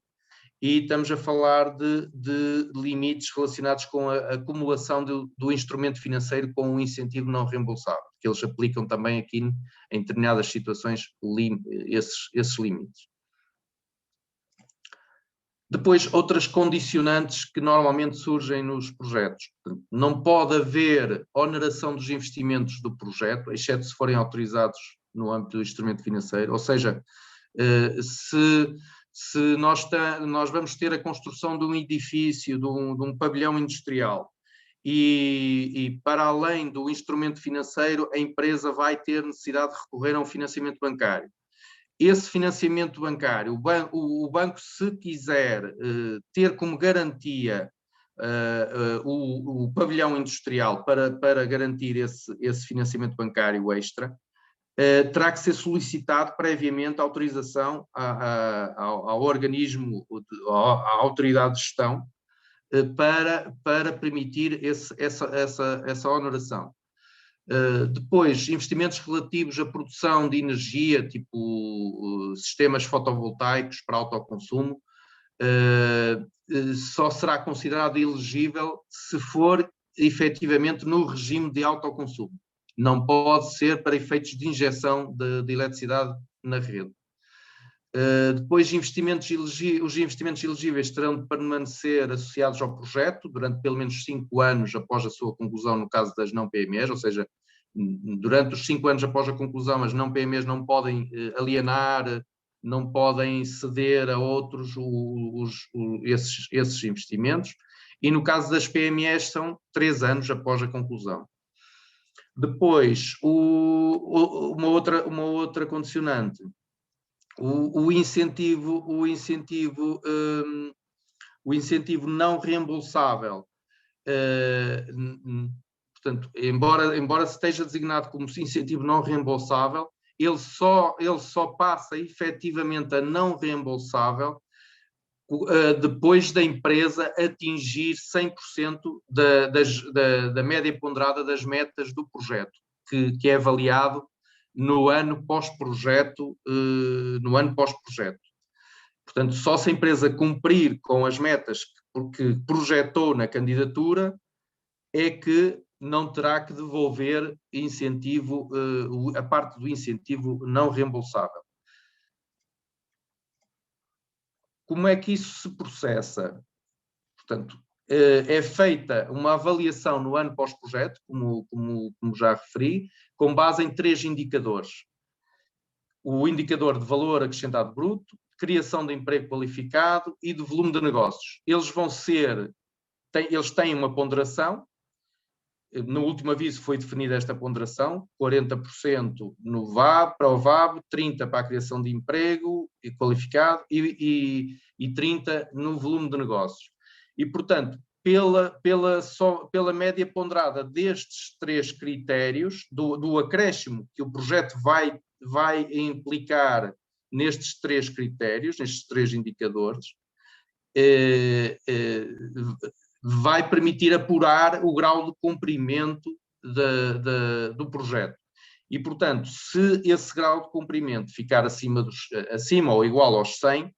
e estamos a falar de limites relacionados com a acumulação do instrumento financeiro com um incentivo não reembolsável, que eles aplicam também aqui em determinadas situações esses limites. Depois, outras condicionantes que normalmente surgem nos projetos. Não pode haver oneração dos investimentos do projeto, exceto se forem autorizados no âmbito do instrumento financeiro, ou seja, se nós vamos ter a construção de um edifício, de um pavilhão industrial, e para além do instrumento financeiro, a empresa vai ter necessidade de recorrer a um financiamento bancário. Esse financiamento bancário, o banco, se quiser ter como garantia o pavilhão industrial para garantir esse financiamento bancário extra, terá que ser solicitado previamente a autorização ao organismo, à autoridade de gestão, para permitir essa oneração. Depois, investimentos relativos à produção de energia, tipo sistemas fotovoltaicos para autoconsumo, só será considerado elegível se for efetivamente no regime de autoconsumo. Não pode ser para efeitos de injeção de eletricidade na rede. Depois, os investimentos elegíveis terão de permanecer associados ao projeto durante pelo menos 5 anos após a sua conclusão, no caso das não PMEs, ou seja, durante os 5 anos após a conclusão, as não PMEs não podem alienar, não podem ceder a outros esses investimentos, e no caso das PMEs são 3 anos após a conclusão. Depois, uma outra condicionante, o incentivo não reembolsável, portanto, embora esteja designado como incentivo não reembolsável, ele só passa efetivamente a não reembolsável depois da empresa atingir 100% da média ponderada das metas do projeto, que é avaliado no ano pós-projeto. Portanto, só se a empresa cumprir com as metas que projetou na candidatura é que não terá que devolver incentivo, a parte do incentivo não reembolsável. Como é que isso se processa? Portanto, é feita uma avaliação no ano pós-projeto, como já referi, com base em 3 indicadores. O indicador de valor acrescentado bruto, criação de emprego qualificado e de volume de negócios. Eles têm uma ponderação. No último aviso foi definida esta ponderação: 40% para o VAB, 30% para a criação de emprego qualificado e 30% no volume de negócios. E, portanto, pela média ponderada destes 3 critérios, do acréscimo que o projeto vai implicar nestes 3 critérios, nestes 3 indicadores, vai permitir apurar o grau de cumprimento do projeto. E, portanto, se esse grau de cumprimento ficar acima ou igual aos 100,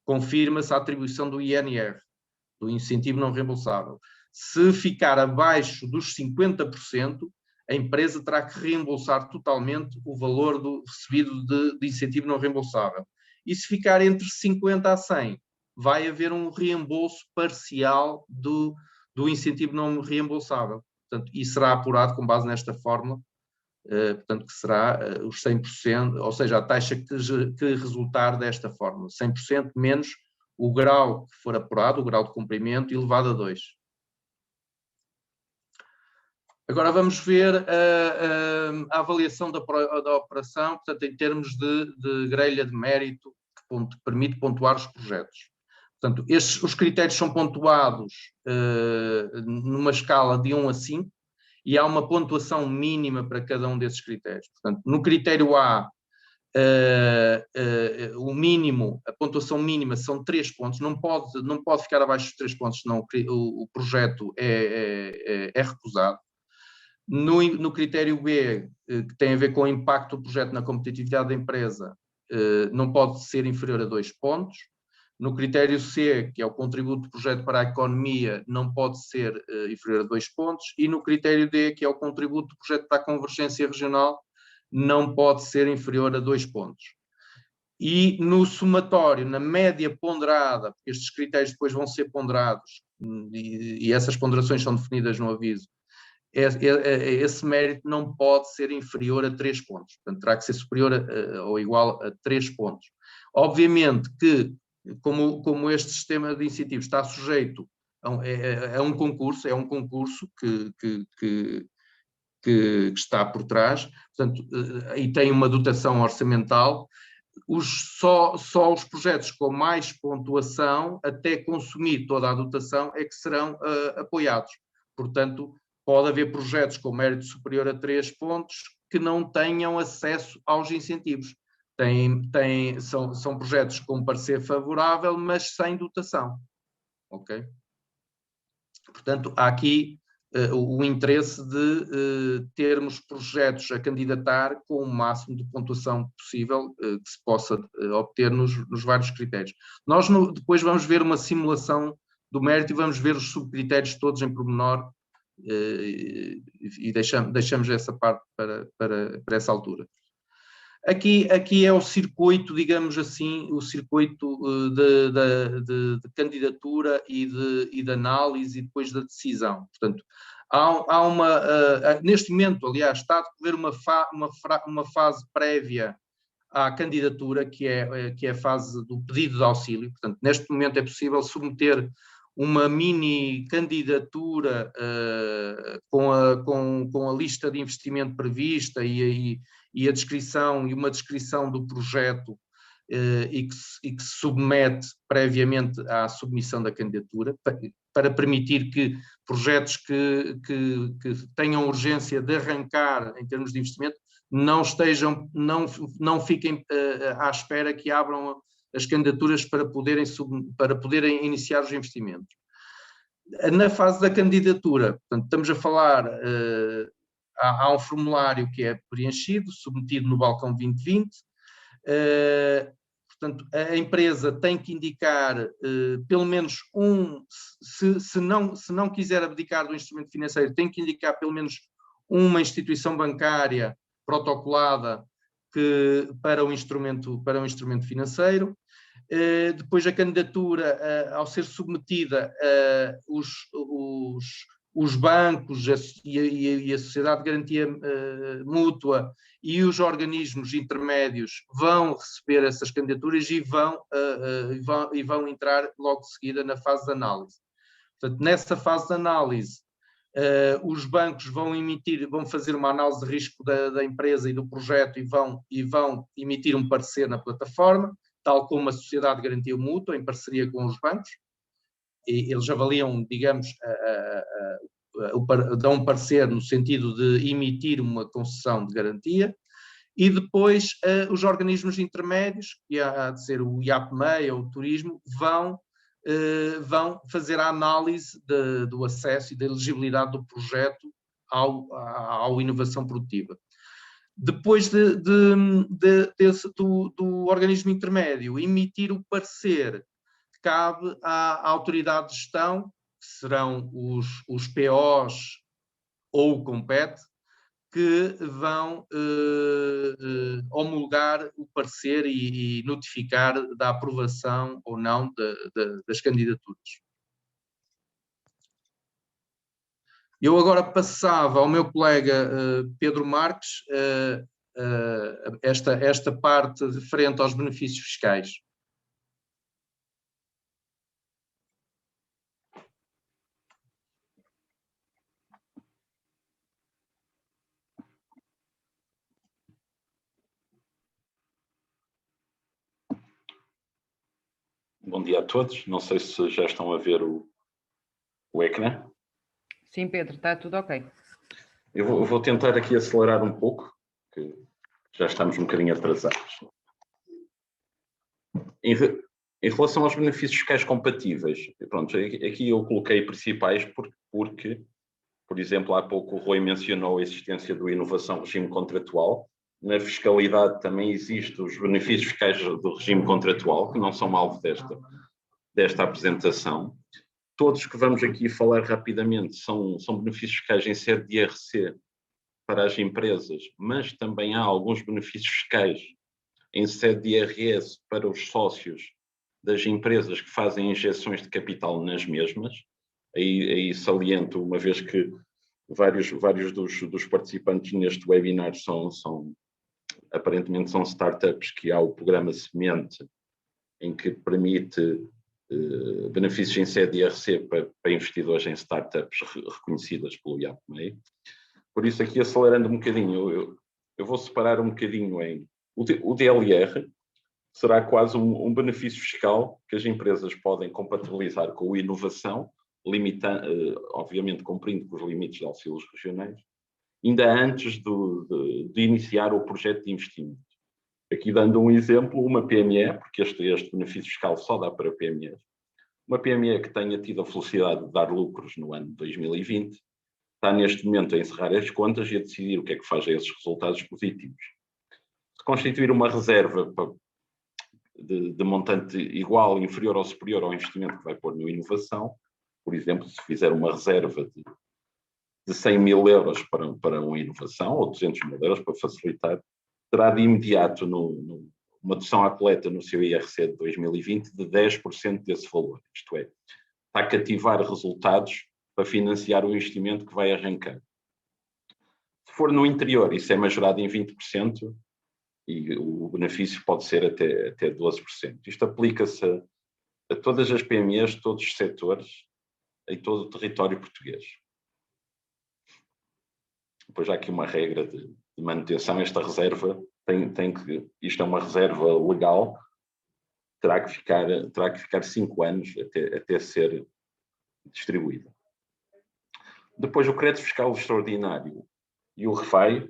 confirma-se a atribuição do INR, do incentivo não reembolsável. Se ficar abaixo dos 50%, a empresa terá que reembolsar totalmente o valor recebido de incentivo não reembolsável. E se ficar entre 50 a 100, vai haver um reembolso parcial do incentivo não reembolsável. Portanto, e será apurado com base nesta fórmula, portanto, que será os 100%, ou seja, a taxa que resultar desta fórmula, 100% menos o grau que for apurado, o grau de cumprimento, elevado a 2. Agora vamos ver a avaliação da operação, portanto, em termos de grelha de mérito, que permite pontuar os projetos. Portanto, os critérios são pontuados numa escala de 1 a 5 e há uma pontuação mínima para cada um desses critérios. Portanto, no critério A, o mínimo, a pontuação mínima são 3 pontos, não pode ficar abaixo dos 3 pontos, senão o projeto é recusado. No critério B, que tem a ver com o impacto do projeto na competitividade da empresa, não pode ser inferior a 2 pontos. No critério C, que é o contributo do projeto para a economia, não pode ser inferior a 2 pontos. E no critério D, que é o contributo do projeto para a convergência regional, não pode ser inferior a 2 pontos. E no somatório, na média ponderada, porque estes critérios depois vão ser ponderados, e essas ponderações são definidas no aviso, esse mérito não pode ser inferior a 3 pontos. Portanto, terá que ser superior ou igual a 3 pontos. Obviamente que, como este sistema de incentivos está sujeito a um concurso, é um concurso que está por trás, portanto, e tem uma dotação orçamental, só os projetos com mais pontuação, até consumir toda a dotação, é que serão apoiados. Portanto, pode haver projetos com mérito superior a 3 pontos que não tenham acesso aos incentivos. São projetos com parecer favorável, mas sem dotação. Ok? Portanto, há aqui o interesse de termos projetos a candidatar com o máximo de pontuação possível que se possa obter nos vários critérios. Nós depois vamos ver uma simulação do mérito e vamos ver os subcritérios todos em pormenor e deixamos essa parte para essa altura. Aqui é o circuito, digamos assim, o circuito de candidatura e de análise e depois da decisão. Portanto, neste momento, aliás, está a decorrer uma fase prévia à candidatura, que é a fase do pedido de auxílio. Portanto, neste momento é possível submeter uma mini candidatura com a lista de investimento prevista e a descrição e uma descrição do projeto e que se submete previamente à submissão da candidatura para permitir que projetos que tenham urgência de arrancar em termos de investimento não fiquem à espera que abram as candidaturas para poderem iniciar os investimentos. Na fase da candidatura, portanto, estamos a falar, há um formulário que é preenchido, submetido no balcão 2020, portanto, a empresa tem que indicar pelo menos se não quiser abdicar do instrumento financeiro, tem que indicar pelo menos uma instituição bancária protocolada para o instrumento financeiro. Depois a candidatura, ao ser submetida, os bancos e a Sociedade de Garantia Mútua e os organismos intermédios vão receber essas candidaturas e vão entrar logo de seguida na fase de análise. Portanto, nessa fase de análise, os bancos vão fazer uma análise de risco da empresa e do projeto e vão emitir um parecer na plataforma, tal como a Sociedade de Garantia Mútua, em parceria com os bancos. E eles avaliam, digamos, dão um parecer no sentido de emitir uma concessão de garantia, e depois os organismos intermédios, que há de ser o IAPMEI ou o Turismo, vão fazer a análise do acesso e da elegibilidade do projeto à inovação produtiva. Depois do organismo intermédio emitir o parecer, cabe à autoridade de gestão, que serão os POs ou o COMPET, que vão homologar o parecer e notificar da aprovação ou não das candidaturas. Eu agora passava ao meu colega Pedro Marques esta parte referente aos benefícios fiscais. Bom dia a todos. Não sei se já estão a ver o ecrã. Sim, Pedro, está tudo ok. Eu vou tentar aqui acelerar um pouco, que já estamos um bocadinho atrasados. Em relação aos benefícios fiscais compatíveis, pronto, aqui eu coloquei principais porque Por exemplo, há pouco o Rui mencionou a existência do inovação regime contratual. Na fiscalidade também existem os benefícios fiscais do regime contratual, que não são alvo desta apresentação. Todos que vamos aqui falar rapidamente são benefícios fiscais em sede de IRC para as empresas, mas também há alguns benefícios fiscais em sede de IRS para os sócios das empresas que fazem injeções de capital nas mesmas. Aí saliento, uma vez que vários dos participantes neste webinar aparentemente são startups, que há o programa Semente, em que permite benefícios em sede de IRC para investidores em startups reconhecidas pelo IAPMEI. Por isso, aqui acelerando um bocadinho, eu vou separar um bocadinho em... O DLR será quase um benefício fiscal que as empresas podem compatibilizar com a inovação, obviamente cumprindo com os limites de auxílios regionais, ainda antes de iniciar o projeto de investimento. Aqui dando um exemplo, uma PME, porque este benefício fiscal só dá para PMEs, uma PME que tenha tido a felicidade de dar lucros no ano de 2020, está neste momento a encerrar as contas e a decidir o que é que faz a esses resultados positivos. Se constituir uma reserva de montante igual, inferior ou superior ao investimento que vai pôr na inovação, por exemplo, se fizer uma reserva de 100 mil euros para uma inovação, ou 200 mil euros para facilitar, terá de imediato uma dedução à coleta no seu IRC de 2020 de 10% desse valor. Isto é, está a cativar resultados para financiar o investimento que vai arrancar. Se for no interior, isso é majorado em 20% e o benefício pode ser até 12%. Isto aplica-se a todas as PMEs, todos os setores, em todo o território português. Depois há aqui uma regra de manutenção. Esta reserva isto é uma reserva legal, terá que ficar 5 anos até ser distribuída. Depois o crédito fiscal extraordinário e o RFAI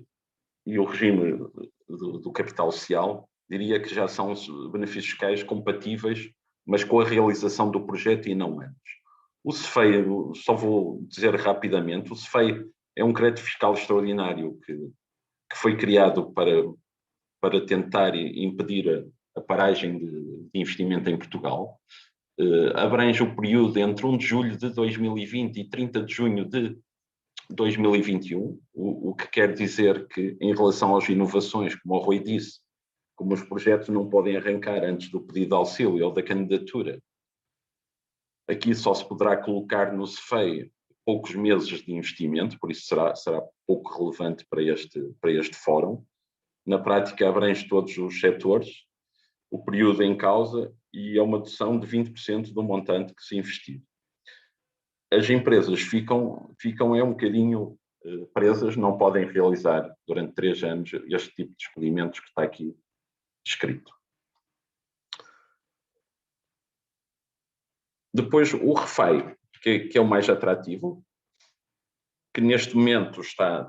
e o regime do capital social, diria que já são benefícios fiscais compatíveis, mas com a realização do projeto e não antes. O CEFEI, só vou dizer rapidamente, o CEFEI é um crédito fiscal extraordinário que foi criado para tentar impedir a paragem de investimento em Portugal. Abrange o período entre 1 de julho de 2020 e 30 de junho de 2021, o que quer dizer que, em relação às inovações, como o Rui disse, como os projetos não podem arrancar antes do pedido de auxílio ou da candidatura, aqui só se poderá colocar no CEFEI poucos meses de investimento, por isso será pouco relevante para este fórum. Na prática, abrange todos os setores, o período em causa, e é uma dedução de 20% do montante que se investir. As empresas ficam um bocadinho presas, não podem realizar durante 3 anos este tipo de experimentos que está aqui descrito. Depois o RFAI, que é o mais atrativo, que neste momento está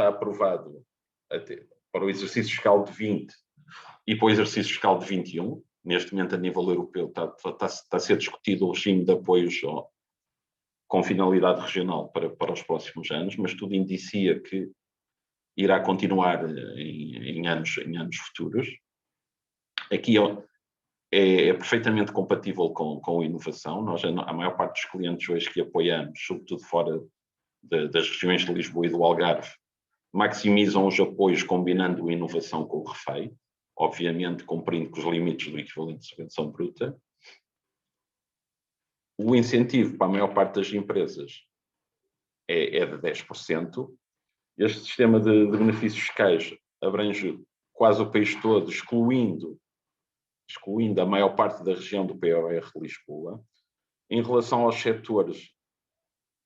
aprovado para o exercício fiscal de 20 e para o exercício fiscal de 21. Neste momento, a nível europeu, está a ser discutido o regime de apoios com finalidade regional para os próximos anos, mas tudo indicia que irá continuar em anos futuros. Aqui é perfeitamente compatível com a inovação. A maior parte dos clientes hoje que apoiamos, sobretudo fora das regiões de Lisboa e do Algarve, maximizam os apoios combinando a inovação com o RFAI, obviamente cumprindo com os limites do equivalente de subvenção bruta. O incentivo para a maior parte das empresas é de 10%. Este sistema de benefícios fiscais abrange quase o país todo, excluindo a maior parte da região do POR Lisboa. Em relação aos setores,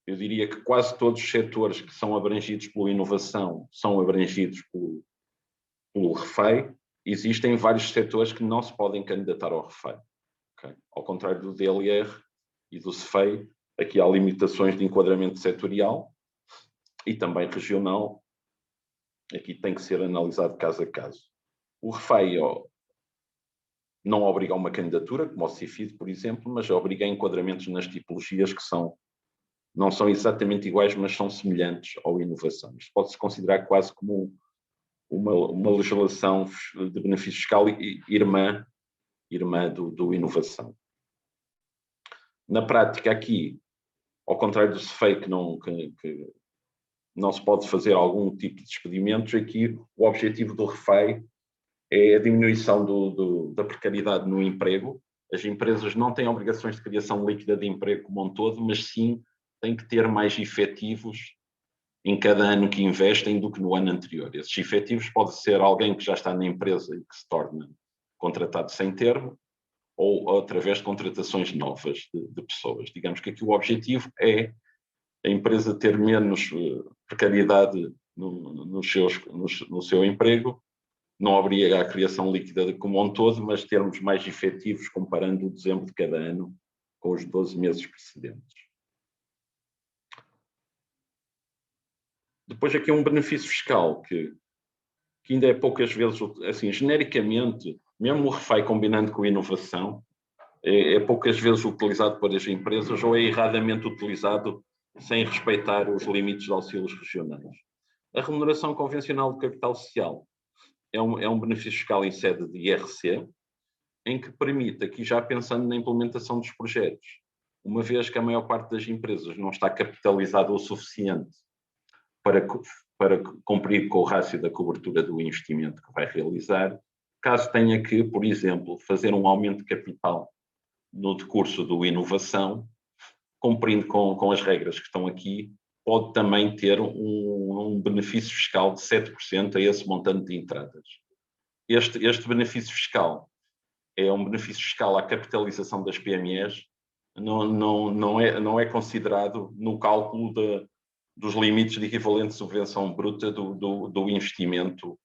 eu diria que quase todos os setores que são abrangidos pela inovação são abrangidos pelo RFAI. Existem vários setores que não se podem candidatar ao RFAI. Okay? Ao contrário do DLR e do CEFEI, aqui há limitações de enquadramento setorial e também regional. Aqui tem que ser analisado caso a caso. O RFAI não obriga a uma candidatura, como o CIFID, por exemplo, mas obriga a enquadramentos nas tipologias que são não são exatamente iguais, mas são semelhantes ao inovação. Isto pode-se considerar quase como uma legislação de benefício fiscal irmã do inovação. Na prática, aqui, ao contrário do CEFEI, que não se pode fazer algum tipo de despedimentos, aqui o objetivo do REFEI é a diminuição da precariedade no emprego. As empresas não têm obrigações de criação líquida de emprego como um todo, mas sim têm que ter mais efetivos em cada ano que investem do que no ano anterior. Esses efetivos pode ser alguém que já está na empresa e que se torna contratado sem termo, ou através de contratações novas de pessoas. Digamos que aqui o objetivo é a empresa ter menos precariedade no seu emprego, não obriga à criação líquida como um todo, mas termos mais efetivos comparando o dezembro de cada ano com os 12 meses precedentes. Depois aqui um benefício fiscal que ainda é poucas vezes, assim, genericamente, mesmo o REFEI combinando com a inovação, é poucas vezes utilizado por as empresas ou é erradamente utilizado sem respeitar os limites de auxílios regionais. A remuneração convencional do capital social é um benefício fiscal em sede de IRC, em que permite, aqui já pensando na implementação dos projetos, uma vez que a maior parte das empresas não está capitalizada o suficiente para cumprir com o rácio da cobertura do investimento que vai realizar, caso tenha que, por exemplo, fazer um aumento de capital no decurso do inovação, cumprindo com as regras que estão aqui, pode também ter um benefício fiscal de 7% a esse montante de entradas. Este benefício fiscal é um benefício fiscal à capitalização das PMEs, não é considerado no cálculo dos limites de equivalente subvenção bruta do investimento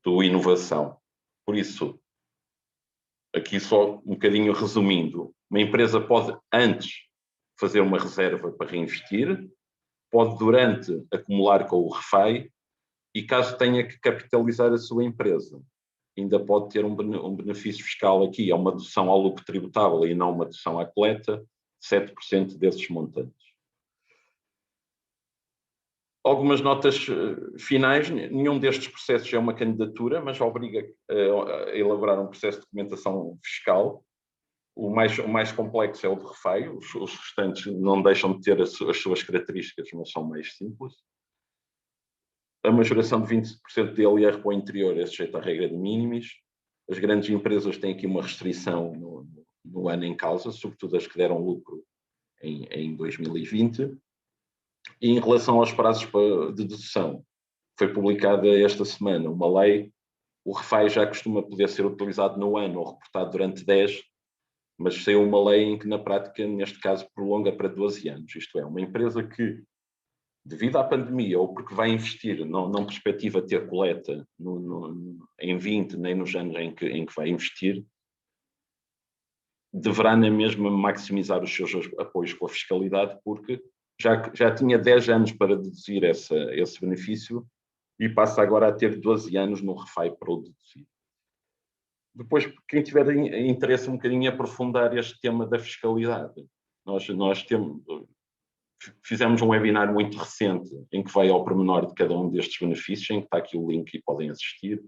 do inovação. Por isso, aqui só um bocadinho resumindo, uma empresa pode antes fazer uma reserva para reinvestir, pode durante acumular com o REFEI e caso tenha que capitalizar a sua empresa, ainda pode ter um benefício fiscal aqui, é uma dedução ao lucro tributável e não uma dedução à coleta, 7% desses montantes. Algumas notas finais, nenhum destes processos é uma candidatura, mas obriga a elaborar um processo de documentação fiscal. O mais complexo é o de REFEI, os restantes não deixam de ter as suas características, mas são mais simples. A majoração de 20% de LR para o interior é sujeita à regra de minimis. As grandes empresas têm aqui uma restrição no ano em causa, sobretudo as que deram lucro em 2020. E em relação aos prazos de dedução, foi publicada esta semana uma lei, o REFEI já costuma poder ser utilizado no ano ou reportado durante 10, mas saiu uma lei em que na prática, neste caso, prolonga para 12 anos. Isto é, uma empresa que, devido à pandemia ou porque vai investir, não perspectiva ter coleta em 20, nem nos anos em que vai investir, deverá na mesma maximizar os seus apoios com a fiscalidade, porque já tinha 10 anos para deduzir esse benefício e passa agora a ter 12 anos no REFEI para o deduzir. Depois, quem tiver interesse um bocadinho em aprofundar este tema da fiscalidade, nós fizemos um webinar muito recente em que vai ao pormenor de cada um destes benefícios, em que está aqui o link e podem assistir,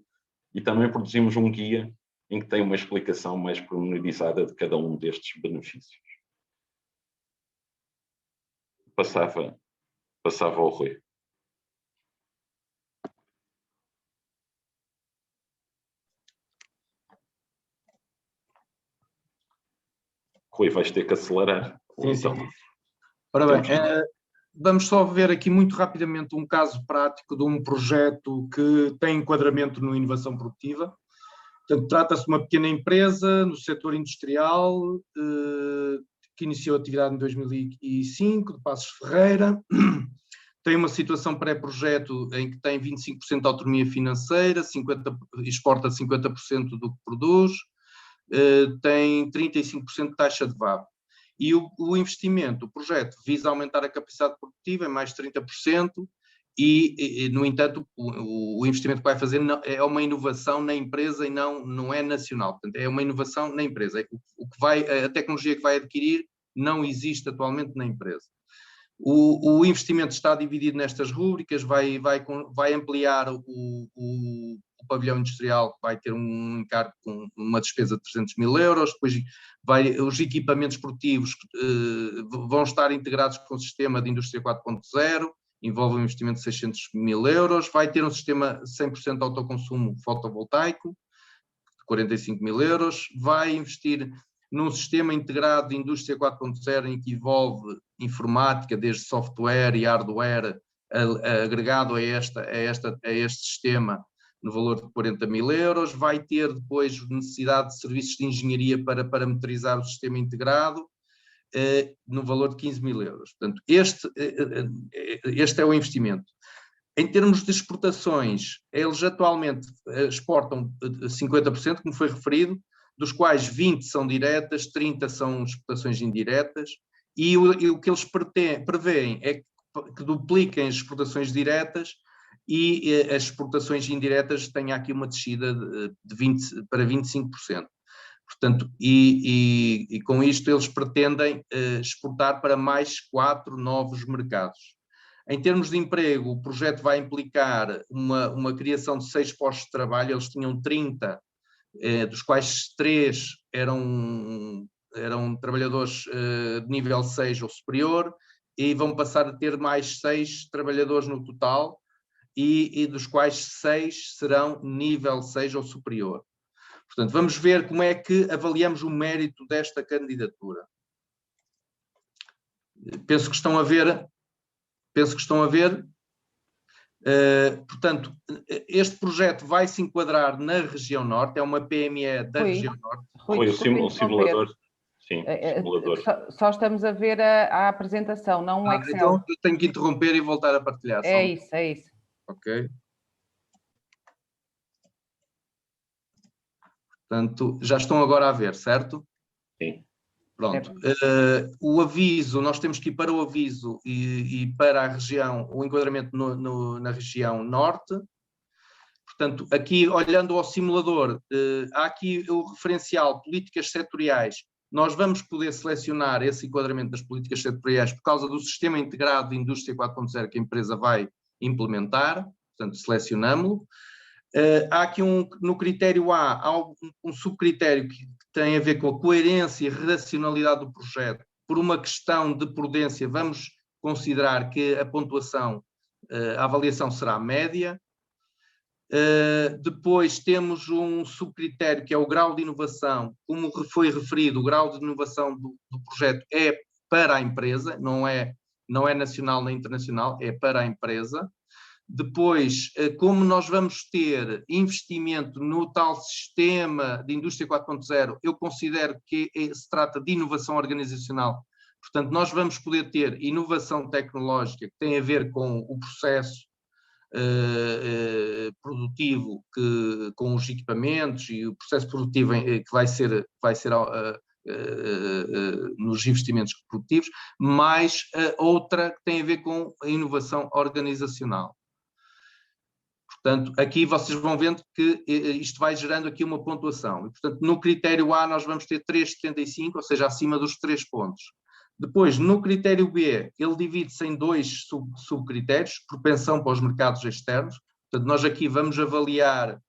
e também produzimos um guia em que tem uma explicação mais pormenorizada de cada um destes benefícios. Passava ao Rui. Rui, vais ter que acelerar. Sim, então, sim. Ora bem, vamos só ver aqui muito rapidamente um caso prático de um projeto que tem enquadramento no inovação produtiva. Portanto, trata-se de uma pequena empresa no setor industrial que iniciou a atividade em 2005, de Passos Ferreira. Tem uma situação pré-projeto em que tem 25% de autonomia financeira, exporta 50% do que produz, tem 35% de taxa de VAP. E o investimento, o projeto, visa aumentar a capacidade produtiva em mais de 30% e no entanto, o investimento que vai fazer é uma inovação na empresa e não é nacional. Portanto, é uma inovação na empresa. A tecnologia que vai adquirir não existe atualmente na empresa. O investimento está dividido nestas rúbricas, vai ampliar o pavilhão industrial, que vai ter um encargo com uma despesa de 300 mil euros, depois os equipamentos produtivos vão estar integrados com o sistema de indústria 4.0, envolve um investimento de 600 mil euros, vai ter um sistema 100% de autoconsumo fotovoltaico, de 45 mil euros, vai investir num sistema integrado de indústria 4.0 em que envolve informática, desde software e hardware, agregado a este sistema, no valor de 40 mil euros, vai ter depois necessidade de serviços de engenharia para parametrizar o sistema integrado, no valor de 15 mil euros. Portanto, este é o investimento. Em termos de exportações, eles atualmente exportam 50%, como foi referido, dos quais 20 são diretas, 30 são exportações indiretas, e o que eles prevêem é que dupliquem as exportações diretas e as exportações indiretas tenham aqui uma descida de 20% para 25%. Portanto, e com isto eles pretendem exportar para mais 4 novos mercados. Em termos de emprego, o projeto vai implicar uma criação de 6 postos de trabalho. Eles tinham 30, dos quais 3 eram trabalhadores de nível 6 ou superior, e vão passar a ter mais 6 trabalhadores no total, e dos quais 6 serão nível 6 ou superior. Portanto, vamos ver como é que avaliamos o mérito desta candidatura. Penso que estão a ver. Portanto, este projeto vai se enquadrar na região norte, é uma PME da região norte. Foi o simulador. Sim, simulador. Só estamos a ver a apresentação, não um Excel. Então eu tenho que interromper e voltar a partilhar. É isso. Ok. Portanto, já estão agora a ver, certo? Sim. Pronto. O aviso, nós temos que ir para o aviso e para a região, o enquadramento na região norte. Portanto, aqui, olhando ao simulador, há aqui o referencial políticas setoriais. Nós vamos poder selecionar esse enquadramento das políticas setoriais por causa do sistema integrado de indústria 4.0 que a empresa vai implementar. Portanto, selecionamos-lo. Há aqui no critério A, há um subcritério que tem a ver com a coerência e racionalidade do projeto. Por uma questão de prudência, vamos considerar que a pontuação, a avaliação será média. Depois temos um subcritério que é o grau de inovação. Como foi referido, o grau de inovação do projeto é para a empresa, não é nacional nem internacional, é para a empresa. Depois, como nós vamos ter investimento no tal sistema de indústria 4.0, eu considero que se trata de inovação organizacional. Portanto, nós vamos poder ter inovação tecnológica que tem a ver com o processo produtivo, com os equipamentos e o processo produtivo que vai ser nos investimentos produtivos, mais outra que tem a ver com a inovação organizacional. Portanto, aqui vocês vão vendo que isto vai gerando aqui uma pontuação. E, portanto, no critério A nós vamos ter 3,75, ou seja, acima dos 3 pontos. Depois, no critério B, ele divide-se em 2 subcritérios, propensão para os mercados externos. Portanto, nós aqui vamos avaliar,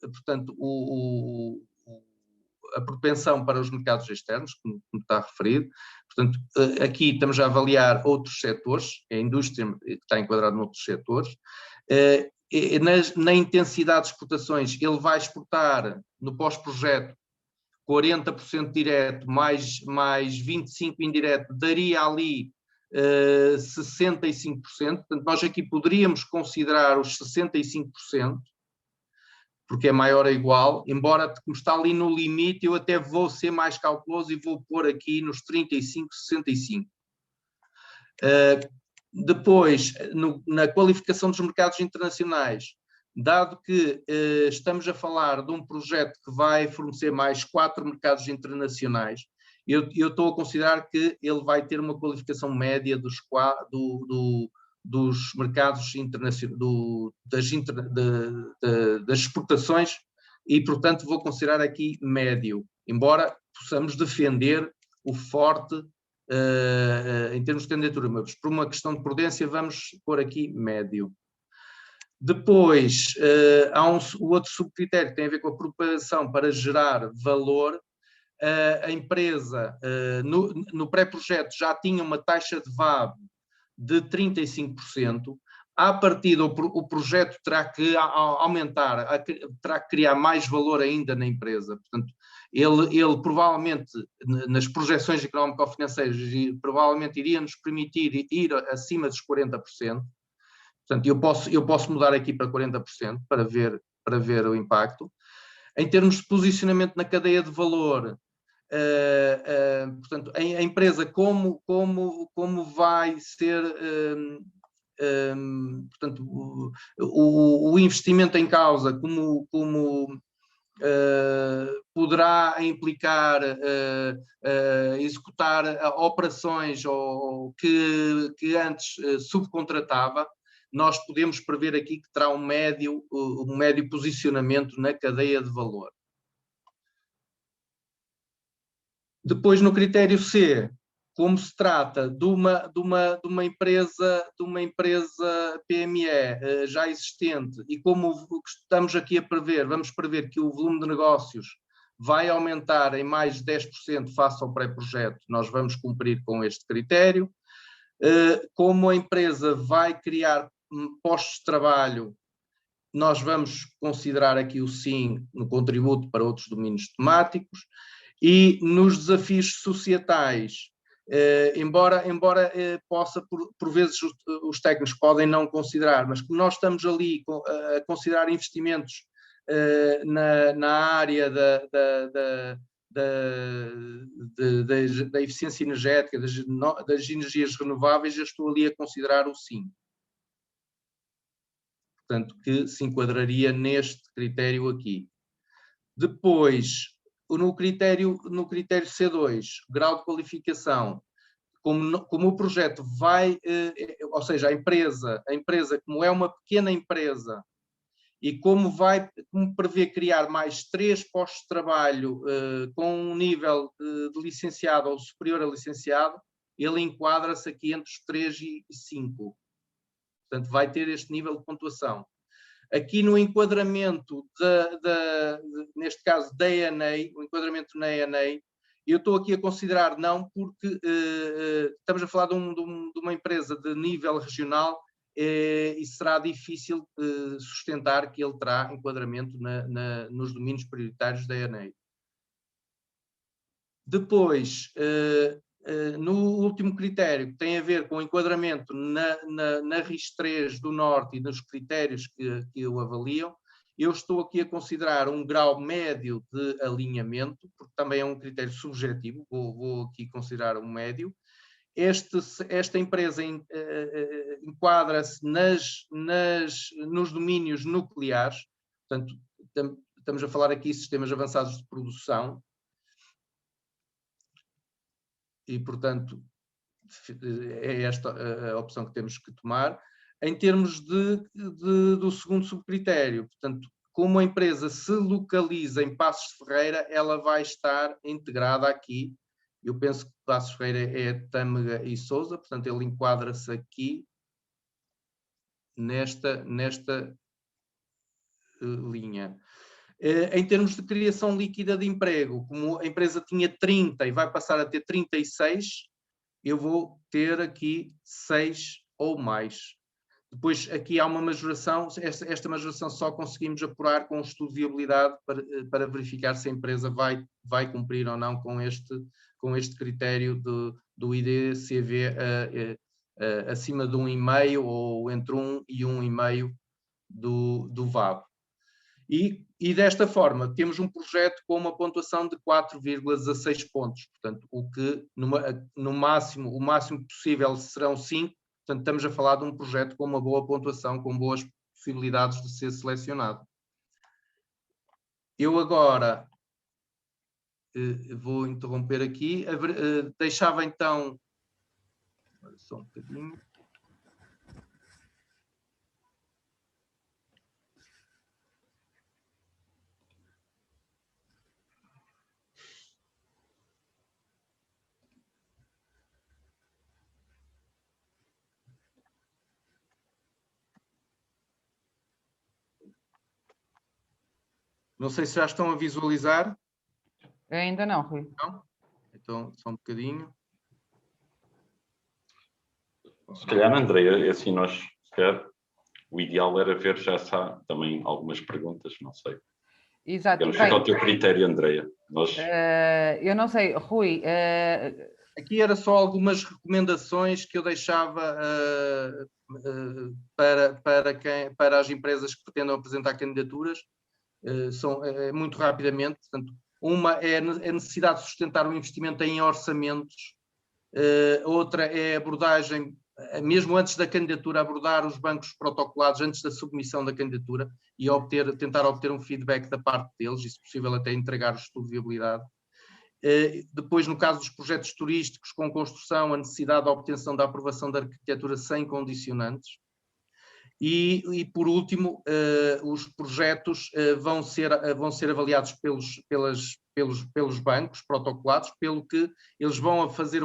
portanto, a propensão para os mercados externos, como está referido. Portanto, aqui estamos a avaliar outros setores, a indústria que está enquadrada noutros setores. Na intensidade de exportações, ele vai exportar no pós-projeto 40% direto mais 25% indireto, daria ali 65%. Portanto, nós aqui poderíamos considerar os 65%, porque é maior ou igual, embora como está ali no limite, eu até vou ser mais cauteloso e vou pôr aqui nos 35%, 65%. Depois, na qualificação dos mercados internacionais, dado que estamos a falar de um projeto que vai fornecer mais 4 mercados internacionais, eu estou a considerar que ele vai ter uma qualificação média dos mercados internacionais, das exportações, e, portanto, vou considerar aqui médio, embora possamos defender o forte em termos de candidatura, mas por uma questão de prudência vamos pôr aqui médio. Depois, há o outro subcritério que tem a ver com a preparação para gerar valor. A empresa, no pré-projeto, já tinha uma taxa de VAB de 35%. À partida, o projeto terá que aumentar, terá que criar mais valor ainda na empresa. Portanto, ele provavelmente, nas projeções económico-financeiras, provavelmente iria nos permitir ir acima dos 40%. Portanto, eu posso mudar aqui para 40% para ver o impacto. Em termos de posicionamento na cadeia de valor, portanto, a empresa como vai ser, portanto, o investimento em causa, como poderá implicar executar operações que antes subcontratava. Nós podemos prever aqui que terá um médio posicionamento na cadeia de valor. Depois, no critério C, como se trata de uma empresa PME já existente, e como estamos aqui a prever, vamos prever que o volume de negócios vai aumentar em mais de 10% face ao pré-projeto, nós vamos cumprir com este critério. Como a empresa vai criar postos de trabalho, nós vamos considerar aqui o sim no contributo para outros domínios temáticos. E nos desafios societais, embora possa, por vezes os técnicos podem não considerar, mas como nós estamos ali a considerar investimentos na área da eficiência energética, das energias renováveis, eu estou ali a considerar o sim. Portanto, que se enquadraria neste critério aqui. Depois, no critério C2, grau de qualificação, como o projeto vai, ou seja, a empresa, como é uma pequena empresa, e como prevê criar mais 3 postos de trabalho com um nível de licenciado ou superior a licenciado, ele enquadra-se aqui entre os 3 e 5. Portanto, vai ter este nível de pontuação. Aqui no enquadramento, neste caso da ANA, o enquadramento na ANA, eu estou aqui a considerar não, porque estamos a falar de uma empresa de nível regional e será difícil sustentar que ele terá enquadramento nos domínios prioritários da ANA. Depois, no último critério, que tem a ver com o enquadramento na RIS3 do Norte e nos critérios que o avaliam, eu estou aqui a considerar um grau médio de alinhamento, porque também é um critério subjetivo, vou aqui considerar um médio. Esta empresa enquadra-se nos domínios nucleares, portanto, estamos a falar aqui de sistemas avançados de produção, e, portanto, é esta a opção que temos que tomar. Em termos do segundo subcritério, portanto, como a empresa se localiza em Passos de Ferreira, ela vai estar integrada aqui. Eu penso que Passos de Ferreira é Tâmega e Sousa, portanto, ele enquadra-se aqui nesta linha. Em termos de criação líquida de emprego, como a empresa tinha 30 e vai passar a ter 36, eu vou ter aqui 6 ou mais. Depois aqui há uma majoração, esta majoração só conseguimos apurar com um estudo de viabilidade para verificar se a empresa vai cumprir ou não com este critério do IDCV acima de 1,5 ou entre 1 e 1,5 do VAB. E desta forma temos um projeto com uma pontuação de 4,16 pontos, portanto, o que o máximo possível serão 5, portanto estamos a falar de um projeto com uma boa pontuação, com boas possibilidades de ser selecionado. Eu agora vou interromper aqui, deixava então, só um bocadinho. Não sei se já estão a visualizar. Ainda não, Rui. Não? Então, só um bocadinho. Se calhar, Andreia, assim nós, se calhar, o ideal era ver já também algumas perguntas, não sei. Exato. Quero ficar ao teu critério, Andreia. Eu não sei, Rui. Aqui era só algumas recomendações que eu deixava para as empresas que pretendam apresentar candidaturas. Muito rapidamente. Portanto, uma é a necessidade de sustentar o investimento em orçamentos. Outra é a abordagem, mesmo antes da candidatura, abordar os bancos protocolados antes da submissão da candidatura e tentar obter um feedback da parte deles, e se possível até entregar o estudo de viabilidade. Depois, no caso dos projetos turísticos com construção, a necessidade da obtenção da aprovação da arquitetura sem condicionantes. E por último, os projetos vão ser avaliados pelos bancos protocolados, pelo que eles vão fazer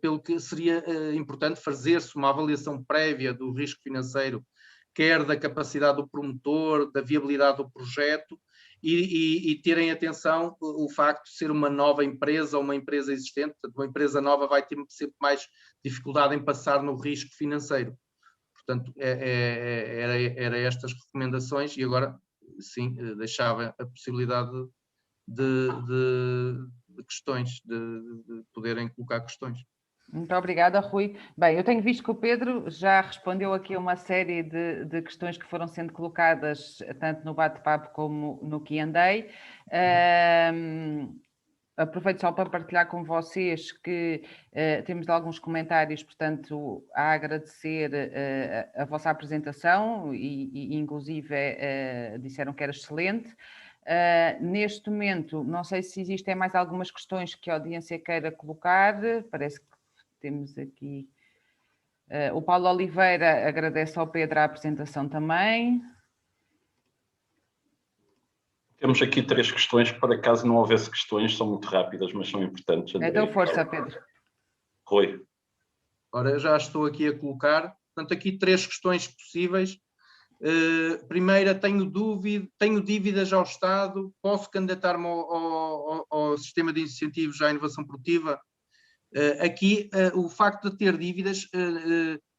pelo que seria importante fazer-se uma avaliação prévia do risco financeiro, quer da capacidade do promotor, da viabilidade do projeto, e terem atenção o facto de ser uma nova empresa ou uma empresa existente. Portanto, uma empresa nova vai ter sempre mais dificuldade em passar no risco financeiro. Portanto, era estas recomendações, e agora, sim, deixava a possibilidade de questões, de poderem colocar questões. Muito obrigada, Rui. Bem, eu tenho visto que o Pedro já respondeu aqui a uma série de questões que foram sendo colocadas tanto no bate-papo como no Q&A. Aproveito só para partilhar com vocês que temos alguns comentários, portanto, a agradecer a vossa apresentação e inclusive disseram que era excelente. Neste momento, não sei se existem mais algumas questões que a audiência queira colocar. Parece que temos aqui... o Paulo Oliveira agradece ao Pedro a apresentação também. Temos aqui 3 questões, para caso não houvesse questões, são muito rápidas, mas são importantes. André, então, força, Pedro. Rui. Ora, eu já estou aqui a colocar. Portanto, aqui 3 questões possíveis. Primeira, tenho dívidas ao Estado, posso candidatar-me ao sistema de incentivos à inovação produtiva? Aqui, o facto de ter dívidas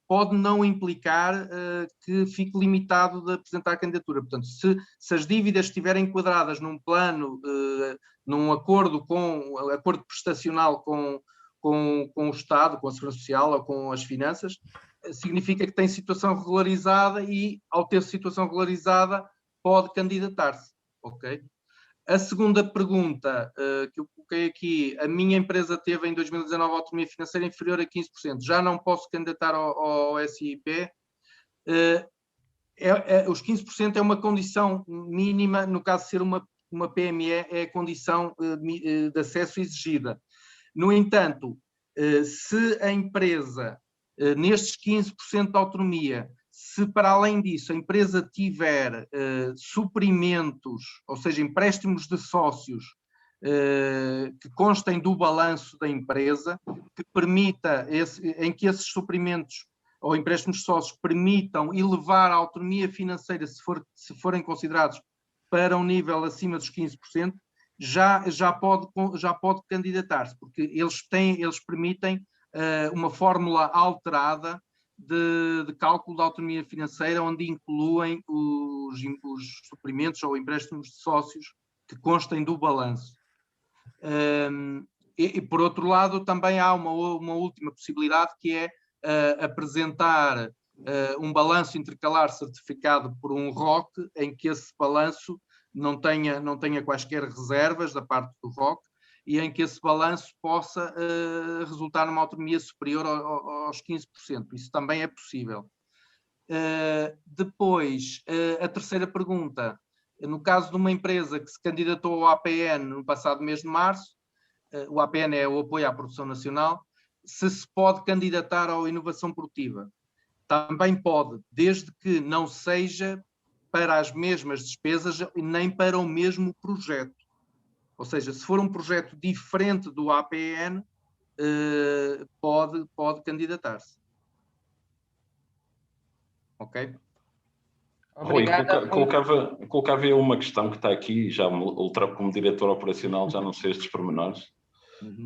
pode não implicar que fique limitado de apresentar a candidatura. Portanto, se as dívidas estiverem enquadradas num plano, num acordo prestacional com o Estado, com a Segurança Social ou com as finanças, significa que tem situação regularizada e, ao ter situação regularizada, pode candidatar-se. Ok? A segunda pergunta que eu coloquei aqui, a minha empresa teve em 2019 autonomia financeira inferior a 15%, já não posso candidatar ao SIP. Os 15% é uma condição mínima, no caso de ser uma PME, é a condição de acesso exigida. No entanto, se a empresa, nestes 15% de autonomia, se para além disso a empresa tiver suprimentos, ou seja, empréstimos de sócios que constem do balanço da empresa, que permita, em que esses suprimentos ou empréstimos de sócios permitam elevar a autonomia financeira, se forem considerados para um nível acima dos 15%, já pode candidatar-se, porque eles permitem uma fórmula alterada de cálculo da autonomia financeira, onde incluem os suprimentos ou empréstimos de sócios que constem do balanço. E por outro lado, também há uma última possibilidade, que é apresentar um balanço intercalar certificado por um ROC, em que esse balanço não tenha quaisquer reservas da parte do ROC, e em que esse balanço possa resultar numa autonomia superior aos 15%. Isso também é possível. Depois, a terceira pergunta. No caso de uma empresa que se candidatou ao APN no passado mês de março, o APN é o Apoio à Produção Nacional, se pode candidatar à inovação produtiva. Também pode, desde que não seja para as mesmas despesas nem para o mesmo projeto. Ou seja, se for um projeto diferente do APN, pode candidatar-se. Ok? Obrigada, Rui, colocava eu uma questão que está aqui, já como diretor operacional, já não sei estes pormenores.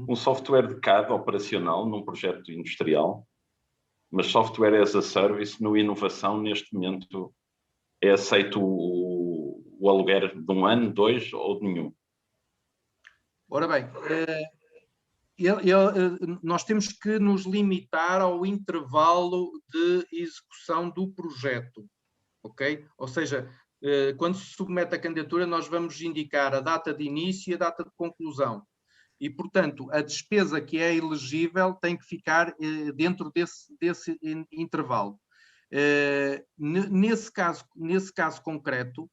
Um software de CAD operacional num projeto industrial, mas software as a service no inovação, neste momento, é aceito o aluguer de 1 ano, 2 ou de nenhum? Ora bem, nós temos que nos limitar ao intervalo de execução do projeto, ok? Ou seja, quando se submete a candidatura, nós vamos indicar a data de início e a data de conclusão. E, portanto, a despesa que é elegível tem que ficar dentro desse intervalo. Nesse caso concreto,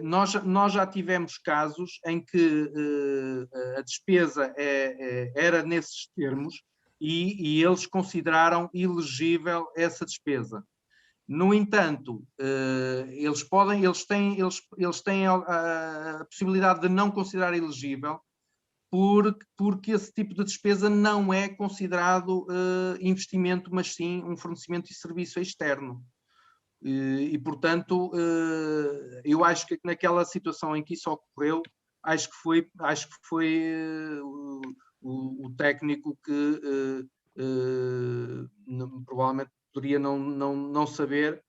nós já tivemos casos em que a despesa era nesses termos e eles consideraram elegível essa despesa. No entanto, eles têm a possibilidade de não considerar elegível porque esse tipo de despesa não é considerado investimento, mas sim um fornecimento de serviço externo. E, portanto, eu acho que naquela situação em que isso ocorreu, acho que foi o técnico que provavelmente poderia não saber,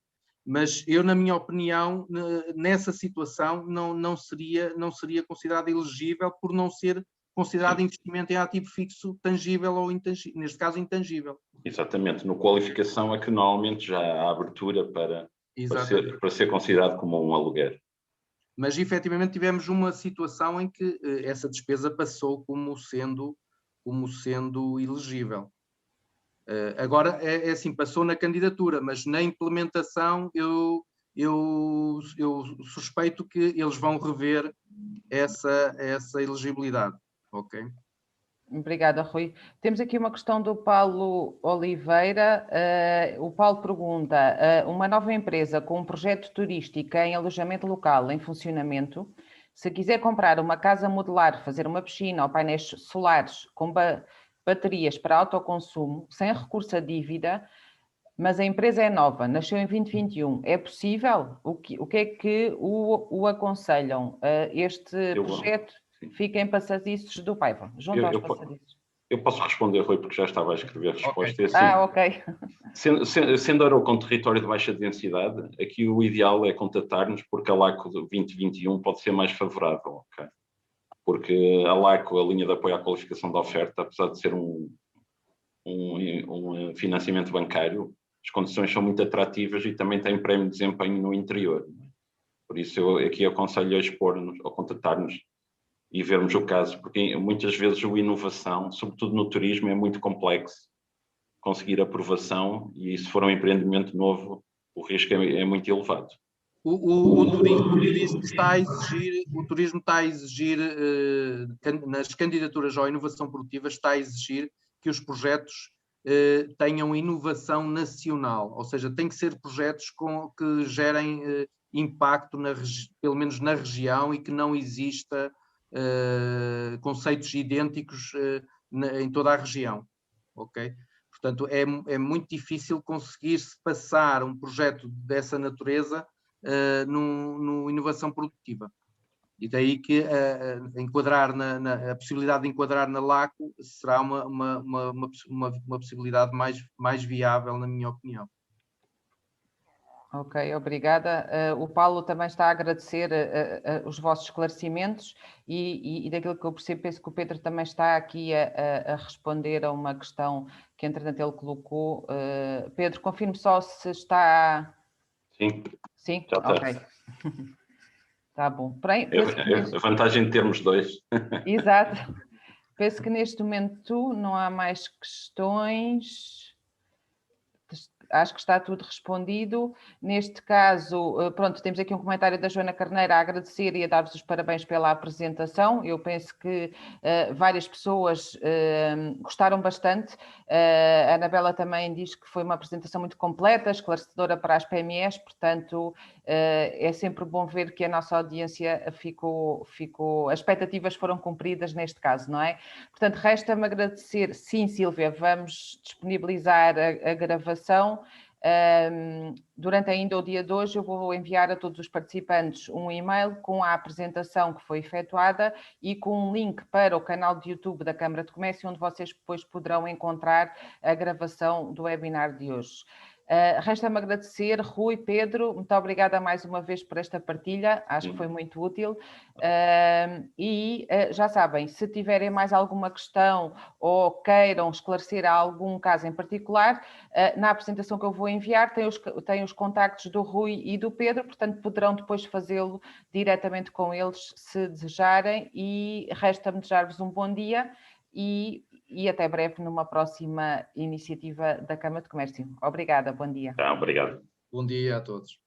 mas eu, na minha opinião, nessa situação não seria considerado elegível por não ser considerado investimento em ativo fixo tangível ou intangível, neste caso intangível. Exatamente, no qualificação é que normalmente já há abertura para ser considerado como um aluguer. Mas efetivamente tivemos uma situação em que essa despesa passou como sendo elegível. Agora é assim, passou na candidatura, mas na implementação eu suspeito que eles vão rever essa elegibilidade. Ok. Obrigada, Rui. Temos aqui uma questão do Paulo Oliveira. O Paulo pergunta: uma nova empresa com um projeto turístico em alojamento local em funcionamento, se quiser comprar uma casa modular, fazer uma piscina ou painéis solares com baterias para autoconsumo, sem recurso a dívida, mas a empresa é nova, nasceu em 2021, é possível? O que é que o aconselham? Este projeto fica em Passadiços do Paiva, junto aos Passadiços. Eu posso responder, Rui, porque já estava a escrever a resposta. Okay. Assim, ok. Sendo Aroca com território de baixa densidade, aqui o ideal é contatar-nos, porque a LACO 2021 pode ser mais favorável, okay? Porque a LACO, a linha de apoio à qualificação da oferta, apesar de ser um financiamento bancário, as condições são muito atrativas e também tem prémio de desempenho no interior. Por isso, eu aqui aconselho a expor-nos, a contatar-nos e vermos o caso, porque muitas vezes a inovação, sobretudo no turismo, é muito complexo conseguir aprovação e se for um empreendimento novo, o risco é muito elevado. O turismo está a exigir, nas candidaturas à inovação produtiva, está a exigir que os projetos tenham inovação nacional, ou seja, tem que ser projetos que gerem impacto, pelo menos na região, e que não exista conceitos idênticos em toda a região, ok? Portanto, é muito difícil conseguir-se passar um projeto dessa natureza no inovação produtiva. E daí que a possibilidade de enquadrar na LACO será uma possibilidade mais viável, na minha opinião. Ok, obrigada. O Paulo também está a agradecer os vossos esclarecimentos e daquilo que eu percebo, penso que o Pedro também está aqui a responder a uma questão que, entretanto, ele colocou. Pedro, confirme só se está... Sim. Sim? Já está. Ok. Está bom. Porém, a vantagem de termos dois. Exato. Penso que neste momento não há mais questões. Acho que está tudo respondido. Neste caso, pronto, temos aqui um comentário da Joana Carneira a agradecer e a dar-vos os parabéns pela apresentação. Eu penso que várias pessoas gostaram bastante. A Anabela também diz que foi uma apresentação muito completa, esclarecedora para as PMEs, portanto, é sempre bom ver que a nossa audiência as expectativas foram cumpridas neste caso, não é? Portanto, resta-me agradecer. Sim, Sílvia, vamos disponibilizar a gravação Durante ainda o dia de hoje eu vou enviar a todos os participantes um e-mail com a apresentação que foi efetuada e com um link para o canal de YouTube da Câmara de Comércio, onde vocês depois poderão encontrar a gravação do webinar de hoje. Resta-me agradecer, Rui, Pedro, muito obrigada mais uma vez por esta partilha, acho que foi muito útil. Já sabem, se tiverem mais alguma questão ou queiram esclarecer algum caso em particular, na apresentação que eu vou enviar tem os contactos do Rui e do Pedro, portanto poderão depois fazê-lo diretamente com eles se desejarem, e resta-me desejar-vos um bom dia e até breve numa próxima iniciativa da Câmara de Comércio. Obrigada, bom dia. Obrigado. Bom dia a todos.